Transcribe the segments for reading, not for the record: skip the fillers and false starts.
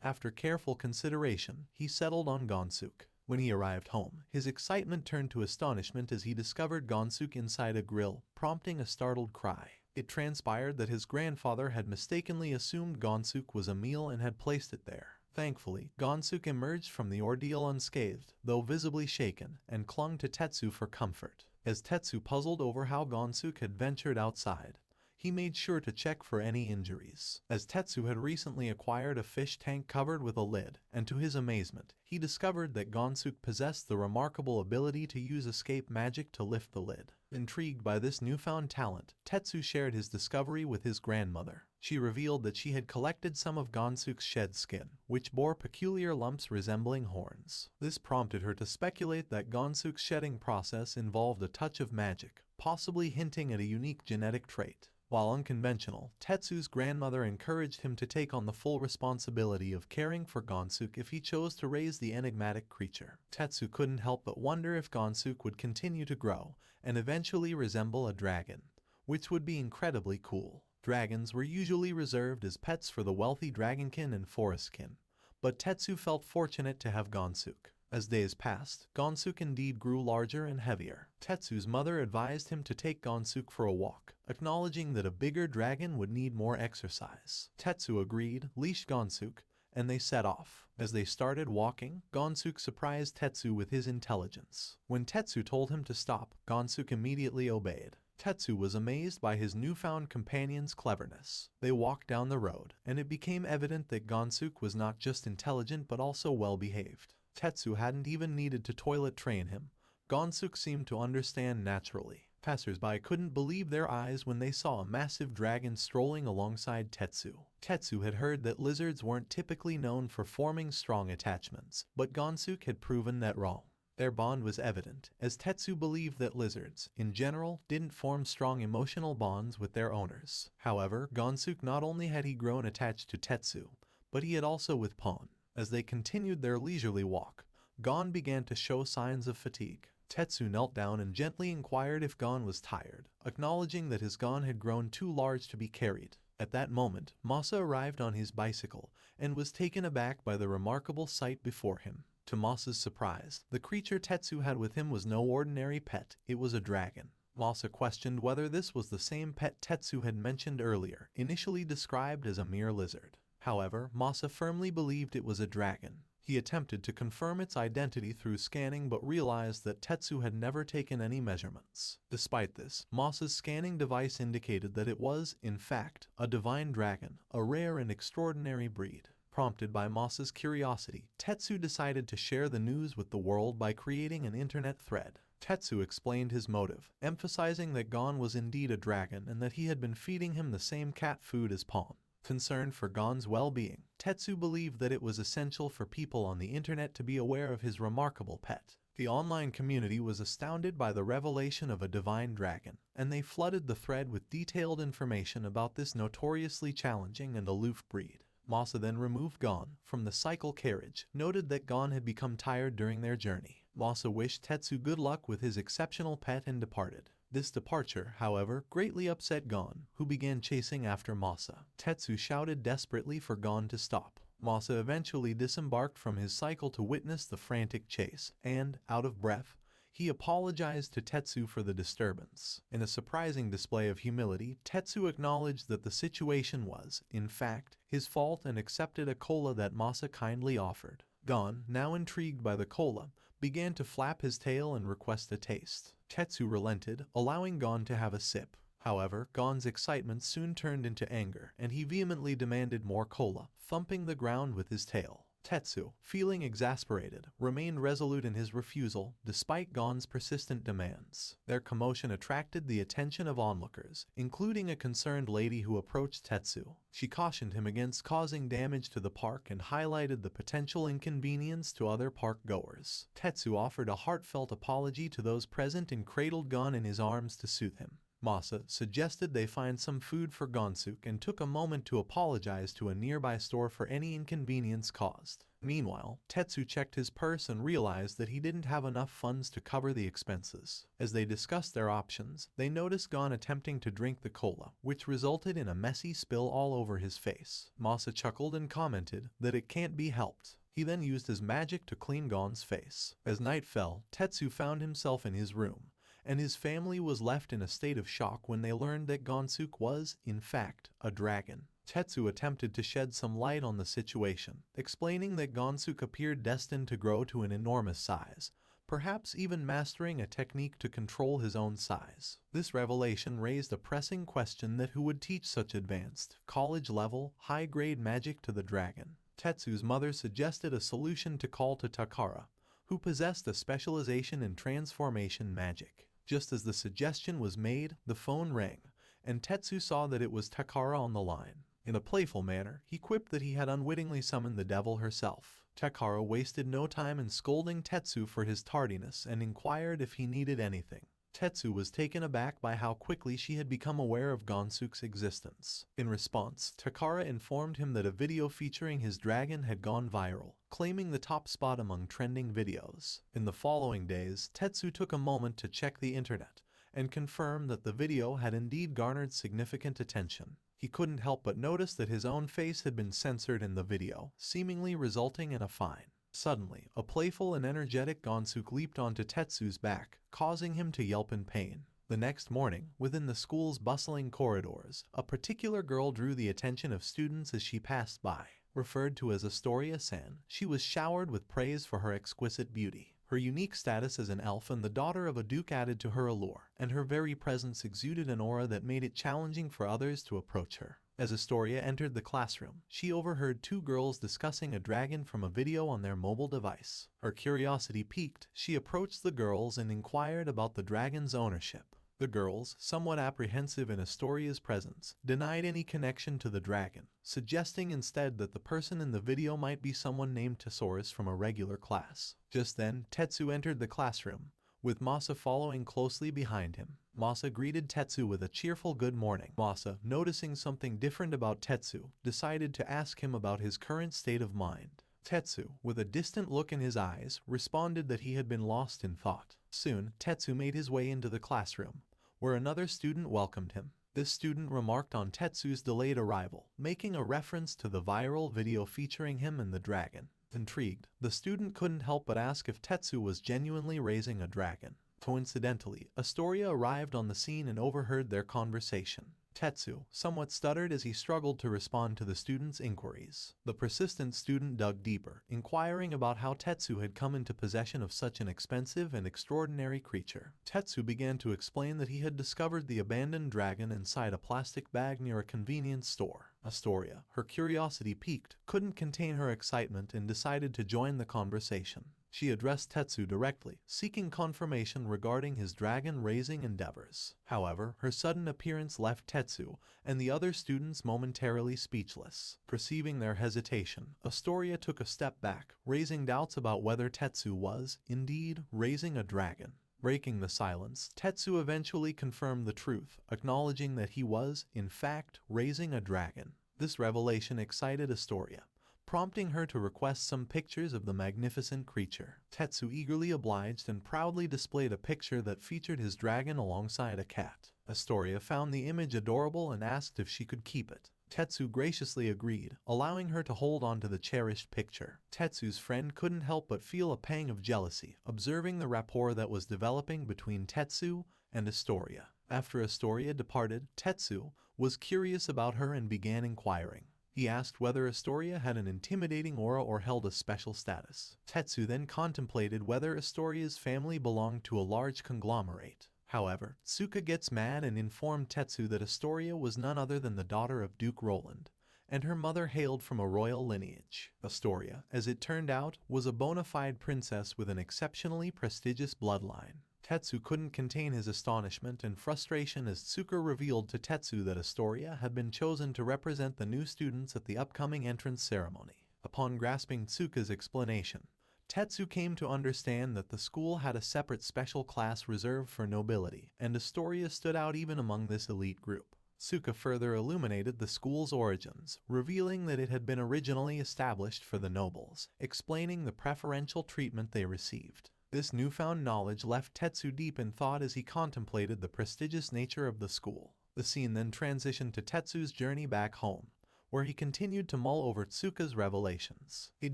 After careful consideration, he settled on Gonsook. When he arrived home, his excitement turned to astonishment as he discovered Gonsook inside a grill, prompting a startled cry. It transpired that his grandfather had mistakenly assumed Gonsook was a meal and had placed it there. Thankfully, Gonsook emerged from the ordeal unscathed, though visibly shaken, and clung to Tetsu for comfort. As Tetsu puzzled over how Gonsook had ventured outside, he made sure to check for any injuries, as Tetsu had recently acquired a fish tank covered with a lid, and to his amazement, he discovered that Gonsook possessed the remarkable ability to use escape magic to lift the lid. Intrigued by this newfound talent, Tetsu shared his discovery with his grandmother. She revealed that she had collected some of Gonsook's shed skin, which bore peculiar lumps resembling horns. This prompted her to speculate that Gonsook's shedding process involved a touch of magic, possibly hinting at a unique genetic trait. While unconventional, Tetsu's grandmother encouraged him to take on the full responsibility of caring for Gonsook if he chose to raise the enigmatic creature. Tetsu couldn't help but wonder if Gonsook would continue to grow and eventually resemble a dragon, which would be incredibly cool. Dragons were usually reserved as pets for the wealthy dragonkin and forestkin, but Tetsu felt fortunate to have Gonsook. As days passed, Gonsook indeed grew larger and heavier. Tetsu's mother advised him to take Gonsook for a walk, acknowledging that a bigger dragon would need more exercise. Tetsu agreed, leashed Gonsook, and they set off. As they started walking, Gonsook surprised Tetsu with his intelligence. When Tetsu told him to stop, Gonsook immediately obeyed. Tetsu was amazed by his newfound companion's cleverness. They walked down the road, and it became evident that Gonsook was not just intelligent but also well-behaved. Tetsu hadn't even needed to toilet train him. Gonsook seemed to understand naturally. Passers-by couldn't believe their eyes when they saw a massive dragon strolling alongside Tetsu. Tetsu had heard that lizards weren't typically known for forming strong attachments, but Gonsook had proven that wrong. Their bond was evident, as Tetsu believed that lizards, in general, didn't form strong emotional bonds with their owners. However, Gonsook not only had he grown attached to Tetsu, but he had also with Pon. As they continued their leisurely walk, Gon began to show signs of fatigue. Tetsu knelt down and gently inquired if Gon was tired, acknowledging that his Gon had grown too large to be carried. At that moment, Masa arrived on his bicycle and was taken aback by the remarkable sight before him. To Masa's surprise, the creature Tetsu had with him was no ordinary pet, it was a dragon. Masa questioned whether this was the same pet Tetsu had mentioned earlier, initially described as a mere lizard. However, Masa firmly believed it was a dragon. He attempted to confirm its identity through scanning but realized that Tetsu had never taken any measurements. Despite this, Masa's scanning device indicated that it was, in fact, a divine dragon, a rare and extraordinary breed. Prompted by Masa's curiosity, Tetsu decided to share the news with the world by creating an internet thread. Tetsu explained his motive, emphasizing that Gon was indeed a dragon and that he had been feeding him the same cat food as Pon. Concerned for Gon's well-being, Tetsu believed that it was essential for people on the internet to be aware of his remarkable pet. The online community was astounded by the revelation of a divine dragon, and they flooded the thread with detailed information about this notoriously challenging and aloof breed. Masa then removed Gon from the cycle carriage, noted that Gon had become tired during their journey. Masa wished Tetsu good luck with his exceptional pet and departed. This departure, however, greatly upset Gon, who began chasing after Masa. Tetsu shouted desperately for Gon to stop. Masa eventually disembarked from his cycle to witness the frantic chase, and, out of breath, he apologized to Tetsu for the disturbance. In a surprising display of humility, Tetsu acknowledged that the situation was, in fact, his fault and accepted a cola that Masa kindly offered. Gon, now intrigued by the cola, began to flap his tail and request a taste. Tetsu relented, allowing Gon to have a sip. However, Gon's excitement soon turned into anger, and he vehemently demanded more cola, thumping the ground with his tail. Tetsu, feeling exasperated, remained resolute in his refusal, despite Gon's persistent demands. Their commotion attracted the attention of onlookers, including a concerned lady who approached Tetsu. She cautioned him against causing damage to the park and highlighted the potential inconvenience to other park goers. Tetsu offered a heartfelt apology to those present and cradled Gon in his arms to soothe him. Masa suggested they find some food for Gonsuke and took a moment to apologize to a nearby store for any inconvenience caused. Meanwhile, Tetsu checked his purse and realized that he didn't have enough funds to cover the expenses. As they discussed their options, they noticed Gon attempting to drink the cola, which resulted in a messy spill all over his face. Masa chuckled and commented that it can't be helped. He then used his magic to clean Gon's face. As night fell, Tetsu found himself in his room, and his family was left in a state of shock when they learned that Gonsuke was, in fact, a dragon. Tetsu attempted to shed some light on the situation, explaining that Gonsuke appeared destined to grow to an enormous size, perhaps even mastering a technique to control his own size. This revelation raised a pressing question that who would teach such advanced, college-level, high-grade magic to the dragon. Tetsu's mother suggested a solution to call to Takara, who possessed a specialization in transformation magic. Just as the suggestion was made, the phone rang, and Tetsu saw that it was Takara on the line. In a playful manner, he quipped that he had unwittingly summoned the devil herself. Takara wasted no time in scolding Tetsu for his tardiness and inquired if he needed anything. Tetsu was taken aback by how quickly she had become aware of Gonsuke's existence. In response, Takara informed him that a video featuring his dragon had gone viral, claiming the top spot among trending videos. In the following days, Tetsu took a moment to check the internet and confirm that the video had indeed garnered significant attention. He couldn't help but notice that his own face had been censored in the video, seemingly resulting in a fine. Suddenly, a playful and energetic Gonsuke leaped onto Tetsu's back, causing him to yelp in pain. The next morning, within the school's bustling corridors, a particular girl drew the attention of students as she passed by. Referred to as Astoria-san, she was showered with praise for her exquisite beauty. Her unique status as an elf and the daughter of a duke added to her allure, and her very presence exuded an aura that made it challenging for others to approach her. As Astoria entered the classroom, she overheard two girls discussing a dragon from a video on their mobile device. Her curiosity piqued, she approached the girls and inquired about the dragon's ownership. The girls, somewhat apprehensive in Astoria's presence, denied any connection to the dragon, suggesting instead that the person in the video might be someone named Tessaurus from a regular class. Just then, Tetsu entered the classroom, with Masa following closely behind him. Masa greeted Tetsu with a cheerful good morning. Masa, noticing something different about Tetsu, decided to ask him about his current state of mind. Tetsu, with a distant look in his eyes, responded that he had been lost in thought. Soon, Tetsu made his way into the classroom, where another student welcomed him. This student remarked on Tetsu's delayed arrival, making a reference to the viral video featuring him and the dragon. Intrigued, the student couldn't help but ask if Tetsu was genuinely raising a dragon. Coincidentally, Astoria arrived on the scene and overheard their conversation. Tetsu somewhat stuttered as he struggled to respond to the student's inquiries. The persistent student dug deeper, inquiring about how Tetsu had come into possession of such an expensive and extraordinary creature. Tetsu began to explain that he had discovered the abandoned dragon inside a plastic bag near a convenience store. Astoria, her curiosity piqued, couldn't contain her excitement and decided to join the conversation. She addressed Tetsu directly, seeking confirmation regarding his dragon-raising endeavors. However, her sudden appearance left Tetsu and the other students momentarily speechless. Perceiving their hesitation, Astoria took a step back, raising doubts about whether Tetsu was, indeed, raising a dragon. Breaking the silence, Tetsu eventually confirmed the truth, acknowledging that he was, in fact, raising a dragon. This revelation excited Astoria, prompting her to request some pictures of the magnificent creature. Tetsu eagerly obliged and proudly displayed a picture that featured his dragon alongside a cat. Astoria found the image adorable and asked if she could keep it. Tetsu graciously agreed, allowing her to hold on to the cherished picture. Tetsu's friend couldn't help but feel a pang of jealousy, observing the rapport that was developing between Tetsu and Astoria. After Astoria departed, Tetsu was curious about her and began inquiring. He asked whether Astoria had an intimidating aura or held a special status. Tetsu then contemplated whether Astoria's family belonged to a large conglomerate. However, Tsuka gets mad and informed Tetsu that Astoria was none other than the daughter of Duke Roland, and her mother hailed from a royal lineage. Astoria, as it turned out, was a bona fide princess with an exceptionally prestigious bloodline. Tetsu couldn't contain his astonishment and frustration as Tsuka revealed to Tetsu that Astoria had been chosen to represent the new students at the upcoming entrance ceremony. Upon grasping Tsuka's explanation, Tetsu came to understand that the school had a separate special class reserved for nobility, and Astoria stood out even among this elite group. Suka further illuminated the school's origins, revealing that it had been originally established for the nobles, explaining the preferential treatment they received. This newfound knowledge left Tetsu deep in thought as he contemplated the prestigious nature of the school. The scene then transitioned to Tetsu's journey back home, where he continued to mull over Tsuka's revelations. It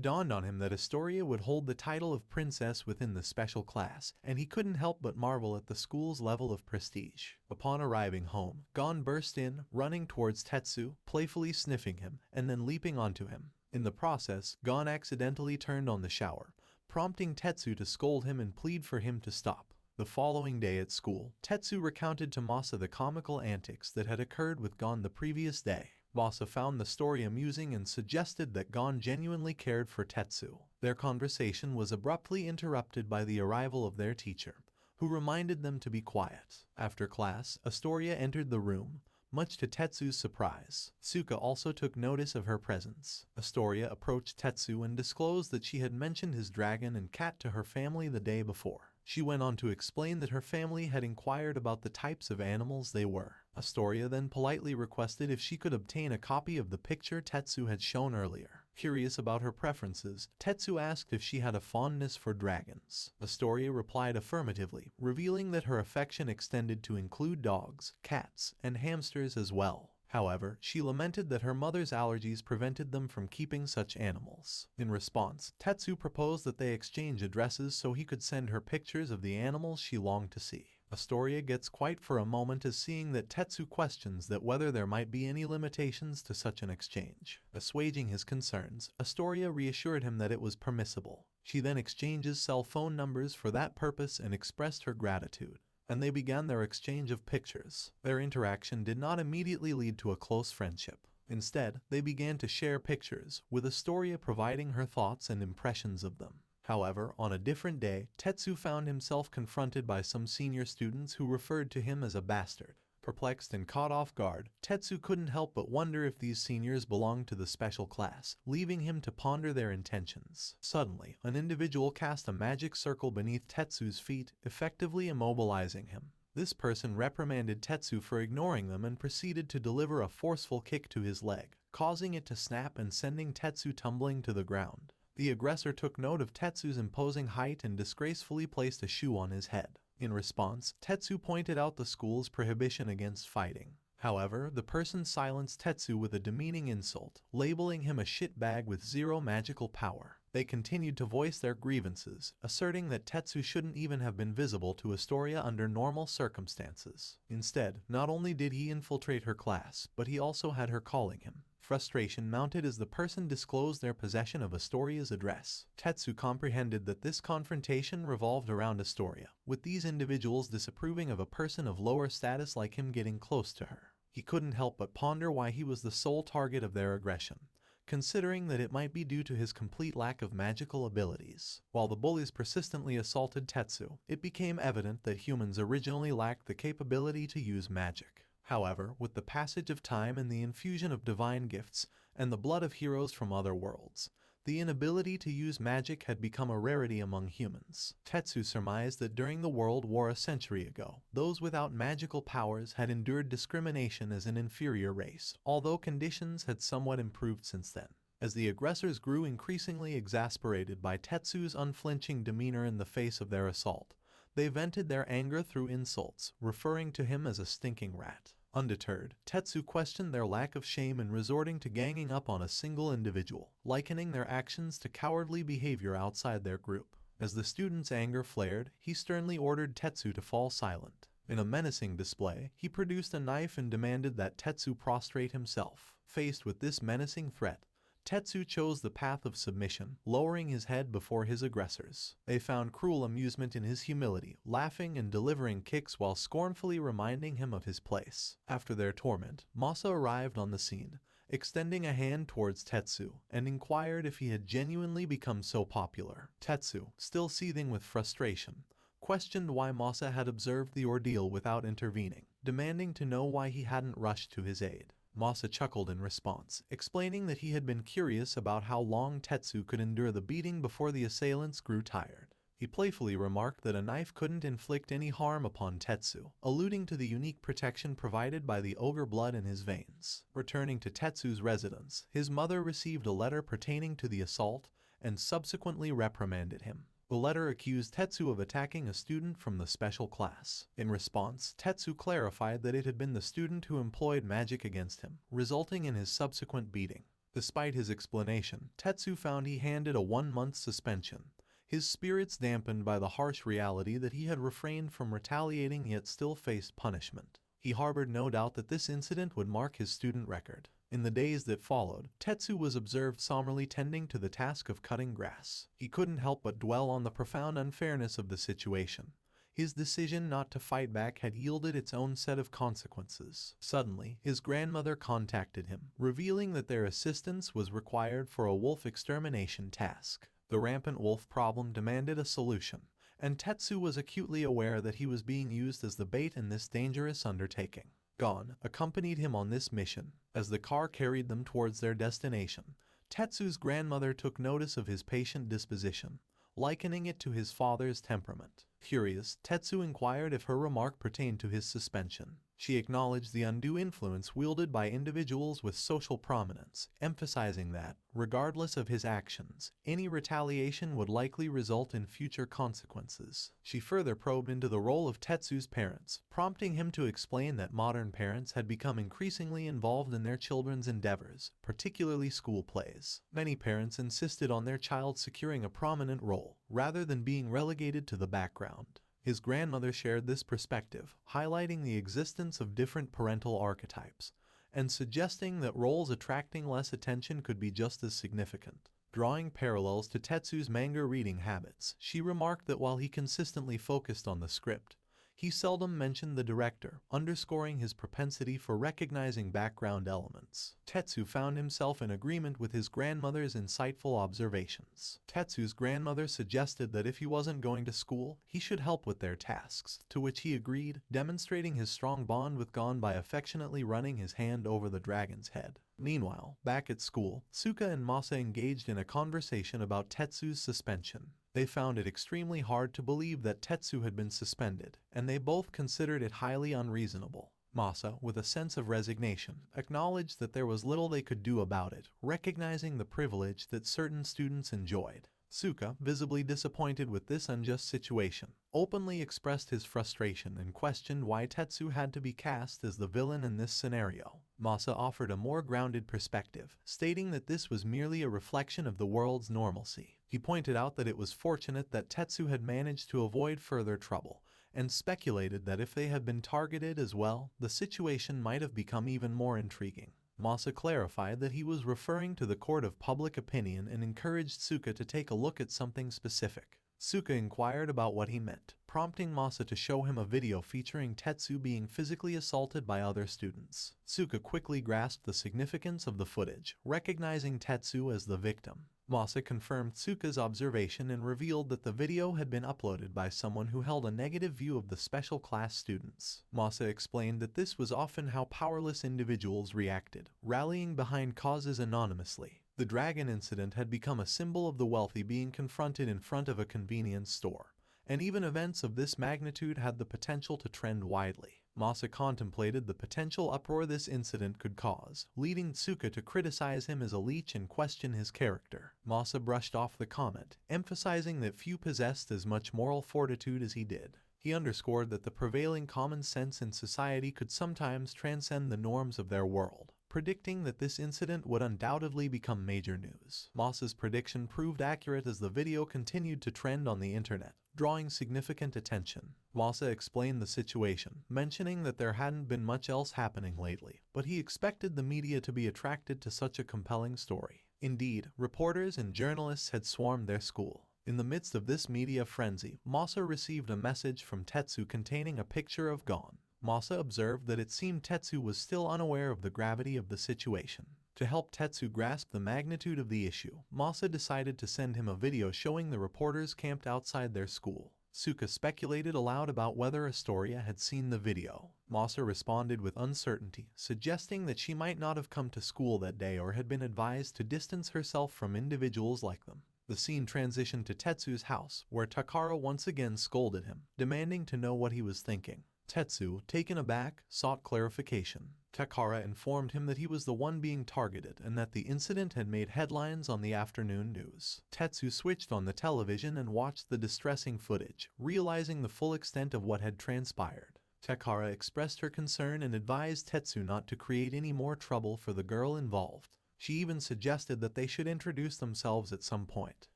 dawned on him that Astoria would hold the title of princess within the special class, and he couldn't help but marvel at the school's level of prestige. Upon arriving home, Gon burst in, running towards Tetsu, playfully sniffing him, and then leaping onto him. In the process, Gon accidentally turned on the shower, prompting Tetsu to scold him and plead for him to stop. The following day at school, Tetsu recounted to Masa the comical antics that had occurred with Gon the previous day. Masa found the story amusing and suggested that Gon genuinely cared for Tetsu. Their conversation was abruptly interrupted by the arrival of their teacher, who reminded them to be quiet. After class, Astoria entered the room, much to Tetsu's surprise. Suka also took notice of her presence. Astoria approached Tetsu and disclosed that she had mentioned his dragon and cat to her family the day before. She went on to explain that her family had inquired about the types of animals they were. Astoria then politely requested if she could obtain a copy of the picture Tetsu had shown earlier. Curious about her preferences, Tetsu asked if she had a fondness for dragons. Astoria replied affirmatively, revealing that her affection extended to include dogs, cats, and hamsters as well. However, she lamented that her mother's allergies prevented them from keeping such animals. In response, Tetsu proposed that they exchange addresses so he could send her pictures of the animals she longed to see. Astoria gets quiet for a moment as seeing that Tetsu questions that whether there might be any limitations to such an exchange. Assuaging his concerns, Astoria reassured him that it was permissible. She then exchanges cell phone numbers for that purpose and expressed her gratitude, and they began their exchange of pictures. Their interaction did not immediately lead to a close friendship. Instead, they began to share pictures, with Astoria providing her thoughts and impressions of them. However, on a different day, Tetsu found himself confronted by some senior students who referred to him as a bastard. Perplexed and caught off guard, Tetsu couldn't help but wonder if these seniors belonged to the special class, leaving him to ponder their intentions. Suddenly, an individual cast a magic circle beneath Tetsu's feet, effectively immobilizing him. This person reprimanded Tetsu for ignoring them and proceeded to deliver a forceful kick to his leg, causing it to snap and sending Tetsu tumbling to the ground. The aggressor took note of Tetsu's imposing height and disgracefully placed a shoe on his head. In response, Tetsu pointed out the school's prohibition against fighting. However, the person silenced Tetsu with a demeaning insult, labeling him a shitbag with zero magical power. They continued to voice their grievances, asserting that Tetsu shouldn't even have been visible to Astoria under normal circumstances. Instead, not only did he infiltrate her class, but he also had her calling him. Frustration mounted as the person disclosed their possession of Astoria's address. Tetsu comprehended that this confrontation revolved around Astoria, with these individuals disapproving of a person of lower status like him getting close to her. He couldn't help but ponder why he was the sole target of their aggression, considering that it might be due to his complete lack of magical abilities. While the bullies persistently assaulted Tetsu, it became evident that humans originally lacked the capability to use magic. However, with the passage of time and the infusion of divine gifts and the blood of heroes from other worlds, the inability to use magic had become a rarity among humans. Tetsu surmised that during the World War a century ago, those without magical powers had endured discrimination as an inferior race, although conditions had somewhat improved since then. As the aggressors grew increasingly exasperated by Tetsu's unflinching demeanor in the face of their assault, they vented their anger through insults, referring to him as a stinking rat. Undeterred, Tetsu questioned their lack of shame and resorting to ganging up on a single individual, likening their actions to cowardly behavior outside their group. As the student's anger flared, he sternly ordered Tetsu to fall silent. In a menacing display, he produced a knife and demanded that Tetsu prostrate himself. Faced with this menacing threat, Tetsu chose the path of submission, lowering his head before his aggressors. They found cruel amusement in his humility, laughing and delivering kicks while scornfully reminding him of his place. After their torment, Masa arrived on the scene, extending a hand towards Tetsu, and inquired if he had genuinely become so popular. Tetsu, still seething with frustration, questioned why Masa had observed the ordeal without intervening, demanding to know why he hadn't rushed to his aid. Masa chuckled in response, explaining that he had been curious about how long Tetsu could endure the beating before the assailants grew tired. He playfully remarked that a knife couldn't inflict any harm upon Tetsu, alluding to the unique protection provided by the ogre blood in his veins. Returning to Tetsu's residence, his mother received a letter pertaining to the assault and subsequently reprimanded him. The letter accused Tetsu of attacking a student from the special class. In response, Tetsu clarified that it had been the student who employed magic against him, resulting in his subsequent beating. Despite his explanation, Tetsu found he handed a 1-month suspension, his spirits dampened by the harsh reality that he had refrained from retaliating yet still faced punishment. He harbored no doubt that this incident would mark his student record. In the days that followed, Tetsu was observed somberly tending to the task of cutting grass. He couldn't help but dwell on the profound unfairness of the situation. His decision not to fight back had yielded its own set of consequences. Suddenly, his grandmother contacted him, revealing that their assistance was required for a wolf extermination task. The rampant wolf problem demanded a solution, and Tetsu was acutely aware that he was being used as the bait in this dangerous undertaking. Gon accompanied him on this mission. As the car carried them towards their destination, Tetsu's grandmother took notice of his patient disposition, likening it to his father's temperament. Curious, Tetsu inquired if her remark pertained to his suspension. She acknowledged the undue influence wielded by individuals with social prominence, emphasizing that, regardless of his actions, any retaliation would likely result in future consequences. She further probed into the role of Tetsu's parents, prompting him to explain that modern parents had become increasingly involved in their children's endeavors, particularly school plays. Many parents insisted on their child securing a prominent role, rather than being relegated to the background. His grandmother shared this perspective, highlighting the existence of different parental archetypes, and suggesting that roles attracting less attention could be just as significant. Drawing parallels to Tetsu's manga reading habits, she remarked that while he consistently focused on the script, he seldom mentioned the director, underscoring his propensity for recognizing background elements. Tetsu found himself in agreement with his grandmother's insightful observations. Tetsu's grandmother suggested that if he wasn't going to school, he should help with their tasks, to which he agreed, demonstrating his strong bond with Gon by affectionately running his hand over the dragon's head. Meanwhile, back at school, Suka and Masa engaged in a conversation about Tetsu's suspension. They found it extremely hard to believe that Tetsu had been suspended, and they both considered it highly unreasonable. Masa, with a sense of resignation, acknowledged that there was little they could do about it, recognizing the privilege that certain students enjoyed. Suka, visibly disappointed with this unjust situation, openly expressed his frustration and questioned why Tetsu had to be cast as the villain in this scenario. Masa offered a more grounded perspective, stating that this was merely a reflection of the world's normalcy. He pointed out that it was fortunate that Tetsu had managed to avoid further trouble, and speculated that if they had been targeted as well, the situation might have become even more intriguing. Masa clarified that he was referring to the court of public opinion and encouraged Suka to take a look at something specific. Suka inquired about what he meant, prompting Masa to show him a video featuring Tetsu being physically assaulted by other students. Suka quickly grasped the significance of the footage, recognizing Tetsu as the victim. Masa confirmed Suka's observation and revealed that the video had been uploaded by someone who held a negative view of the special class students. Masa explained that this was often how powerless individuals reacted, rallying behind causes anonymously. The dragon incident had become a symbol of the wealthy being confronted in front of a convenience store, and even events of this magnitude had the potential to trend widely. Masa contemplated the potential uproar this incident could cause, leading Suka to criticize him as a leech and question his character. Masa brushed off the comment, emphasizing that few possessed as much moral fortitude as he did. He underscored that the prevailing common sense in society could sometimes transcend the norms of their world, predicting that this incident would undoubtedly become major news. Masa's prediction proved accurate as the video continued to trend on the internet, drawing significant attention. Masa explained the situation, mentioning that there hadn't been much else happening lately, but he expected the media to be attracted to such a compelling story. Indeed, reporters and journalists had swarmed their school. In the midst of this media frenzy, Masa received a message from Tetsu containing a picture of Gon. Masa observed that it seemed Tetsu was still unaware of the gravity of the situation. To help Tetsu grasp the magnitude of the issue, Masa decided to send him a video showing the reporters camped outside their school. Suka speculated aloud about whether Astoria had seen the video. Masa responded with uncertainty, suggesting that she might not have come to school that day or had been advised to distance herself from individuals like them. The scene transitioned to Tetsu's house, where Takara once again scolded him, demanding to know what he was thinking. Tetsu, taken aback, sought clarification. Takara informed him that he was the one being targeted and that the incident had made headlines on the afternoon news. Tetsu switched on the television and watched the distressing footage, realizing the full extent of what had transpired. Takara expressed her concern and advised Tetsu not to create any more trouble for the girl involved. She even suggested that they should introduce themselves at some point.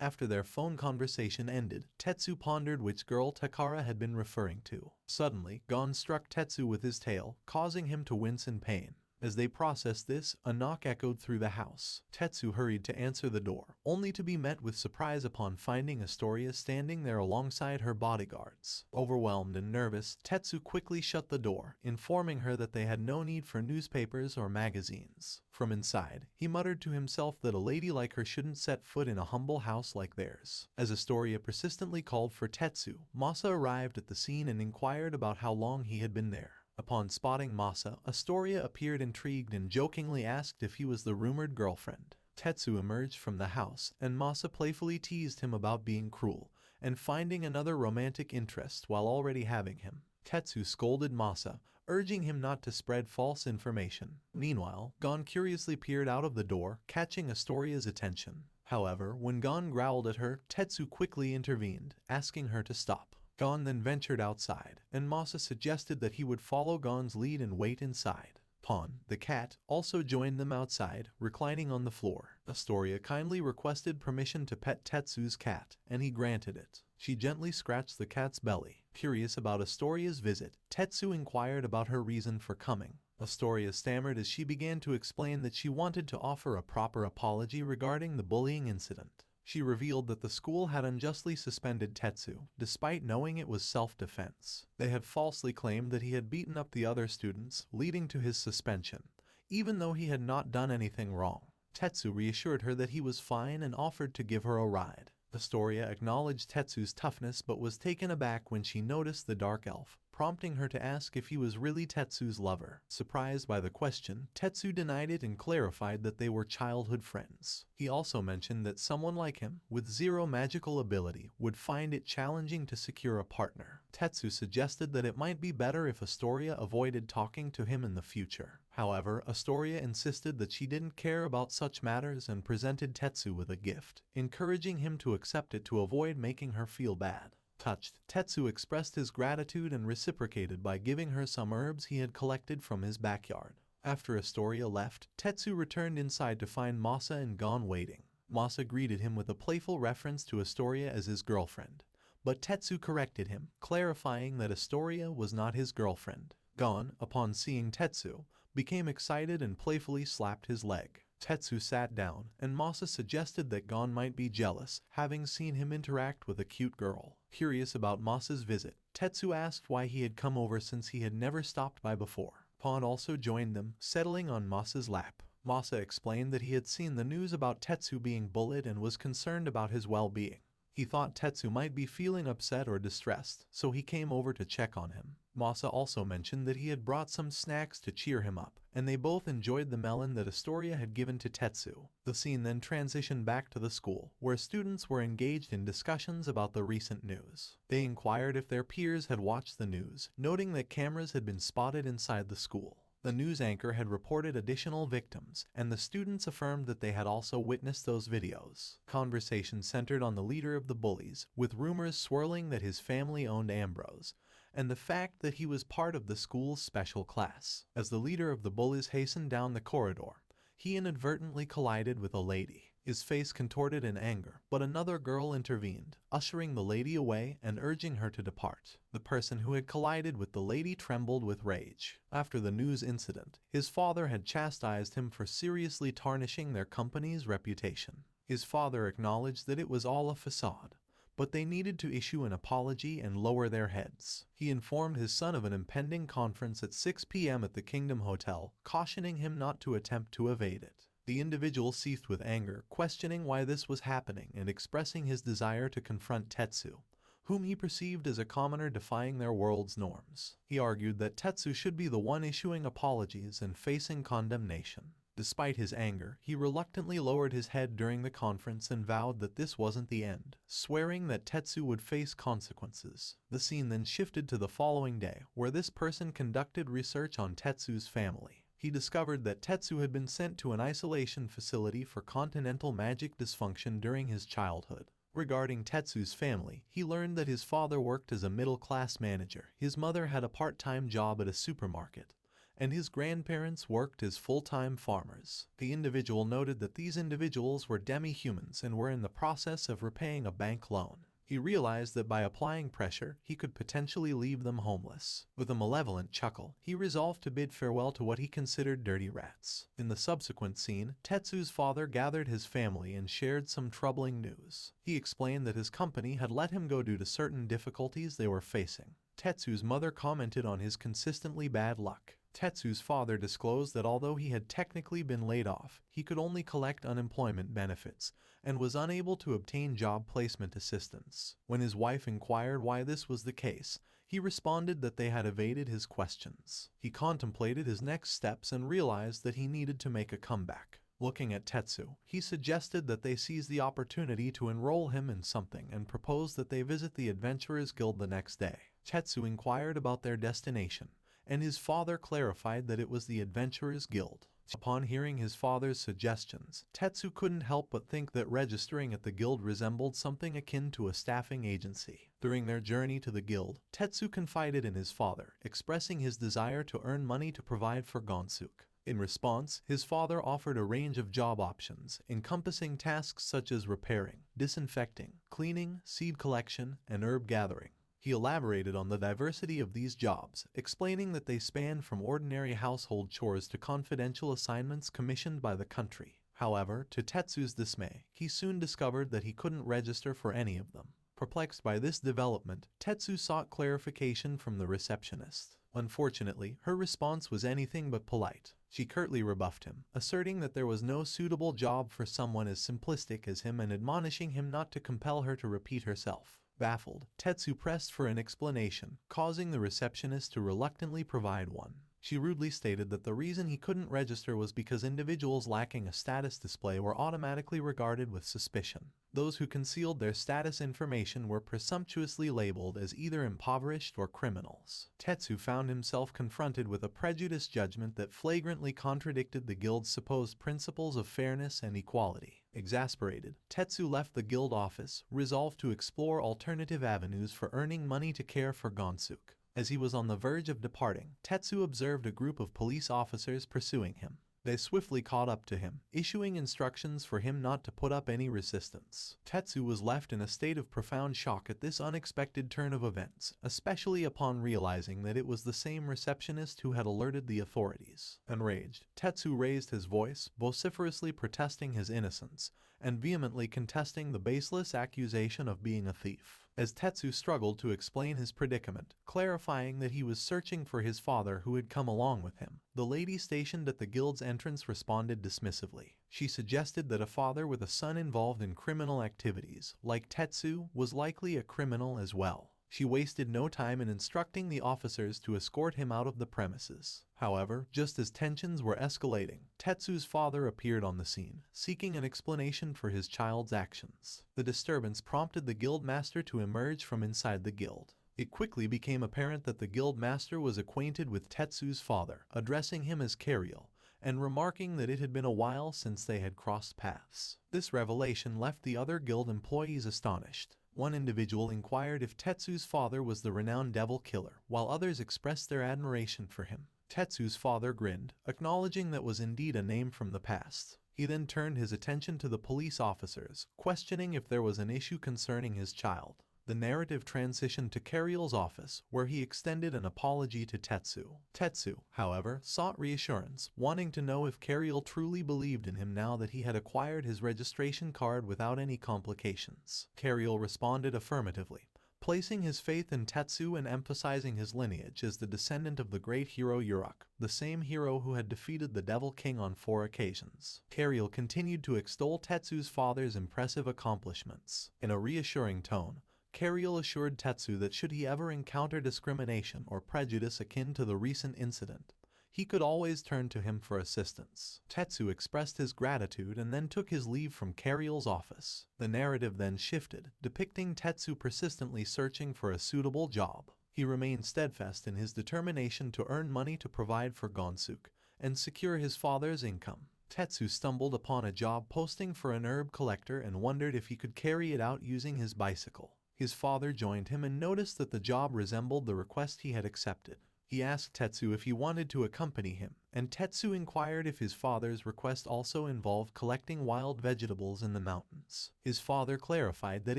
After their phone conversation ended, Tetsu pondered which girl Takara had been referring to. Suddenly, Gon struck Tetsu with his tail, causing him to wince in pain. As they processed this, a knock echoed through the house. Tetsu hurried to answer the door, only to be met with surprise upon finding Astoria standing there alongside her bodyguards. Overwhelmed and nervous, Tetsu quickly shut the door, informing her that they had no need for newspapers or magazines. From inside, he muttered to himself that a lady like her shouldn't set foot in a humble house like theirs. As Astoria persistently called for Tetsu, Masa arrived at the scene and inquired about how long he had been there. Upon spotting Masa, Astoria appeared intrigued and jokingly asked if he was the rumored girlfriend. Tetsu emerged from the house, and Masa playfully teased him about being cruel and finding another romantic interest while already having him. Tetsu scolded Masa, urging him not to spread false information. Meanwhile, Gon curiously peered out of the door, catching Astoria's attention. However, when Gon growled at her, Tetsu quickly intervened, asking her to stop. Gon then ventured outside, and Masa suggested that he would follow Gon's lead and wait inside. Pawn, the cat, also joined them outside, reclining on the floor. Astoria kindly requested permission to pet Tetsu's cat, and he granted it. She gently scratched the cat's belly. Curious about Astoria's visit, Tetsu inquired about her reason for coming. Astoria stammered as she began to explain that she wanted to offer a proper apology regarding the bullying incident. She revealed that the school had unjustly suspended Tetsu, despite knowing it was self-defense. They had falsely claimed that he had beaten up the other students, leading to his suspension, even though he had not done anything wrong. Tetsu reassured her that he was fine and offered to give her a ride. Astoria acknowledged Tetsu's toughness but was taken aback when she noticed the dark elf, prompting her to ask if he was really Tetsu's lover. Surprised by the question, Tetsu denied it and clarified that they were childhood friends. He also mentioned that someone like him, with zero magical ability, would find it challenging to secure a partner. Tetsu suggested that it might be better if Astoria avoided talking to him in the future. However, Astoria insisted that she didn't care about such matters and presented Tetsu with a gift, encouraging him to accept it to avoid making her feel bad. Touched, Tetsu expressed his gratitude and reciprocated by giving her some herbs he had collected from his backyard. After Astoria left, Tetsu returned inside to find Masa and Gon waiting. Masa greeted him with a playful reference to Astoria as his girlfriend, but Tetsu corrected him, clarifying that Astoria was not his girlfriend. Gon, upon seeing Tetsu, became excited and playfully slapped his leg. Tetsu sat down, and Masa suggested that Gon might be jealous, having seen him interact with a cute girl. Curious about Masa's visit, Tetsu asked why he had come over since he had never stopped by before. Pawn also joined them, settling on Masa's lap. Masa explained that he had seen the news about Tetsu being bullied and was concerned about his well-being. He thought Tetsu might be feeling upset or distressed, so he came over to check on him. Masa also mentioned that he had brought some snacks to cheer him up, and they both enjoyed the melon that Astoria had given to Tetsu. The scene then transitioned back to the school, where students were engaged in discussions about the recent news. They inquired if their peers had watched the news, noting that cameras had been spotted inside the school. The news anchor had reported additional victims, and the students affirmed that they had also witnessed those videos. Conversation centered on the leader of the bullies, with rumors swirling that his family owned Ambrose, and the fact that he was part of the school's special class. As the leader of the bullies hastened down the corridor, he inadvertently collided with a lady. His face contorted in anger, but another girl intervened, ushering the lady away and urging her to depart. The person who had collided with the lady trembled with rage. After the news incident, his father had chastised him for seriously tarnishing their company's reputation. His father acknowledged that it was all a facade, but they needed to issue an apology and lower their heads. He informed his son of an impending conference at 6 p.m. at the Kingdom Hotel, cautioning him not to attempt to evade it. The individual seethed with anger, questioning why this was happening and expressing his desire to confront Tetsu, whom he perceived as a commoner defying their world's norms. He argued that Tetsu should be the one issuing apologies and facing condemnation. Despite his anger, he reluctantly lowered his head during the conference and vowed that this wasn't the end, swearing that Tetsu would face consequences. The scene then shifted to the following day, where this person conducted research on Tetsu's family. He discovered that Tetsu had been sent to an isolation facility for continental magic dysfunction during his childhood. Regarding Tetsu's family, he learned that his father worked as a middle-class manager, his mother had a part-time job at a supermarket, and his grandparents worked as full-time farmers. The individual noted that these individuals were demi-humans and were in the process of repaying a bank loan. He realized that by applying pressure, he could potentially leave them homeless. With a malevolent chuckle, he resolved to bid farewell to what he considered dirty rats. In the subsequent scene, Tetsu's father gathered his family and shared some troubling news. He explained that his company had let him go due to certain difficulties they were facing. Tetsu's mother commented on his consistently bad luck. Tetsu's father disclosed that although he had technically been laid off, he could only collect unemployment benefits and was unable to obtain job placement assistance. When his wife inquired why this was the case, he responded that they had evaded his questions. He contemplated his next steps and realized that he needed to make a comeback. Looking at Tetsu, he suggested that they seize the opportunity to enroll him in something and proposed that they visit the Adventurers Guild the next day. Tetsu inquired about their destination, and his father clarified that it was the Adventurers Guild. Upon hearing his father's suggestions, Tetsu couldn't help but think that registering at the guild resembled something akin to a staffing agency. During their journey to the guild, Tetsu confided in his father, expressing his desire to earn money to provide for Gonsuke. In response, his father offered a range of job options, encompassing tasks such as repairing, disinfecting, cleaning, seed collection, and herb gathering. He elaborated on the diversity of these jobs, explaining that they span from ordinary household chores to confidential assignments commissioned by the country. However, to Tetsu's dismay, he soon discovered that he couldn't register for any of them. Perplexed by this development, Tetsu sought clarification from the receptionist. Unfortunately, her response was anything but polite. She curtly rebuffed him, asserting that there was no suitable job for someone as simplistic as him and admonishing him not to compel her to repeat herself. Baffled, Tetsu pressed for an explanation, causing the receptionist to reluctantly provide one. She rudely stated that the reason he couldn't register was because individuals lacking a status display were automatically regarded with suspicion. Those who concealed their status information were presumptuously labeled as either impoverished or criminals. Tetsu found himself confronted with a prejudiced judgment that flagrantly contradicted the guild's supposed principles of fairness and equality. Exasperated, Tetsu left the guild office, resolved to explore alternative avenues for earning money to care for Gonsuke. As he was on the verge of departing, Tetsu observed a group of police officers pursuing him. They swiftly caught up to him, issuing instructions for him not to put up any resistance. Tetsu was left in a state of profound shock at this unexpected turn of events, especially upon realizing that it was the same receptionist who had alerted the authorities. Enraged, Tetsu raised his voice, vociferously protesting his innocence, and vehemently contesting the baseless accusation of being a thief. As Tetsu struggled to explain his predicament, clarifying that he was searching for his father who had come along with him, the lady stationed at the guild's entrance responded dismissively. She suggested that a father with a son involved in criminal activities, like Tetsu, was likely a criminal as well. She wasted no time in instructing the officers to escort him out of the premises. However, just as tensions were escalating, Tetsu's father appeared on the scene, seeking an explanation for his child's actions. The disturbance prompted the guild master to emerge from inside the guild. It quickly became apparent that the guild master was acquainted with Tetsu's father, addressing him as Cariel, and remarking that it had been a while since they had crossed paths. This revelation left the other guild employees astonished. One individual inquired if Tetsu's father was the renowned devil killer, while others expressed their admiration for him. Tetsu's father grinned, acknowledging that was indeed a name from the past. He then turned his attention to the police officers, questioning if there was an issue concerning his child. The narrative transitioned to Cariel's office, where he extended an apology to Tetsu. Tetsu, however, sought reassurance, wanting to know if Cariel truly believed in him now that he had acquired his registration card without any complications. Cariel responded affirmatively, placing his faith in Tetsu and emphasizing his lineage as the descendant of the great hero Uruk, the same hero who had defeated the Devil King on 4 occasions. Cariel continued to extol Tetsu's father's impressive accomplishments. In a reassuring tone, Kariel assured Tetsu that should he ever encounter discrimination or prejudice akin to the recent incident, he could always turn to him for assistance. Tetsu expressed his gratitude and then took his leave from Kariel's office. The narrative then shifted, depicting Tetsu persistently searching for a suitable job. He remained steadfast in his determination to earn money to provide for Gonsuke and secure his father's income. Tetsu stumbled upon a job posting for an herb collector and wondered if he could carry it out using his bicycle. His father joined him and noticed that the job resembled the request he had accepted. He asked Tetsu if he wanted to accompany him, and Tetsu inquired if his father's request also involved collecting wild vegetables in the mountains. His father clarified that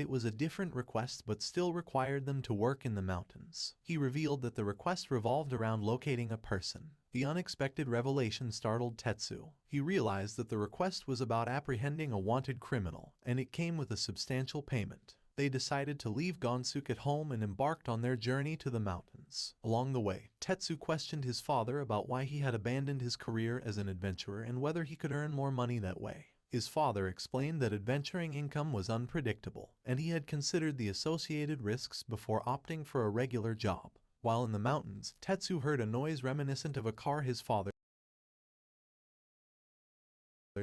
it was a different request but still required them to work in the mountains. He revealed that the request revolved around locating a person. The unexpected revelation startled Tetsu. He realized that the request was about apprehending a wanted criminal, and it came with a substantial payment. They decided to leave Gonsuke at home and embarked on their journey to the mountains. Along the way, Tetsu questioned his father about why he had abandoned his career as an adventurer and whether he could earn more money that way. His father explained that adventuring income was unpredictable, and he had considered the associated risks before opting for a regular job. While in the mountains, Tetsu heard a noise reminiscent of a car. His father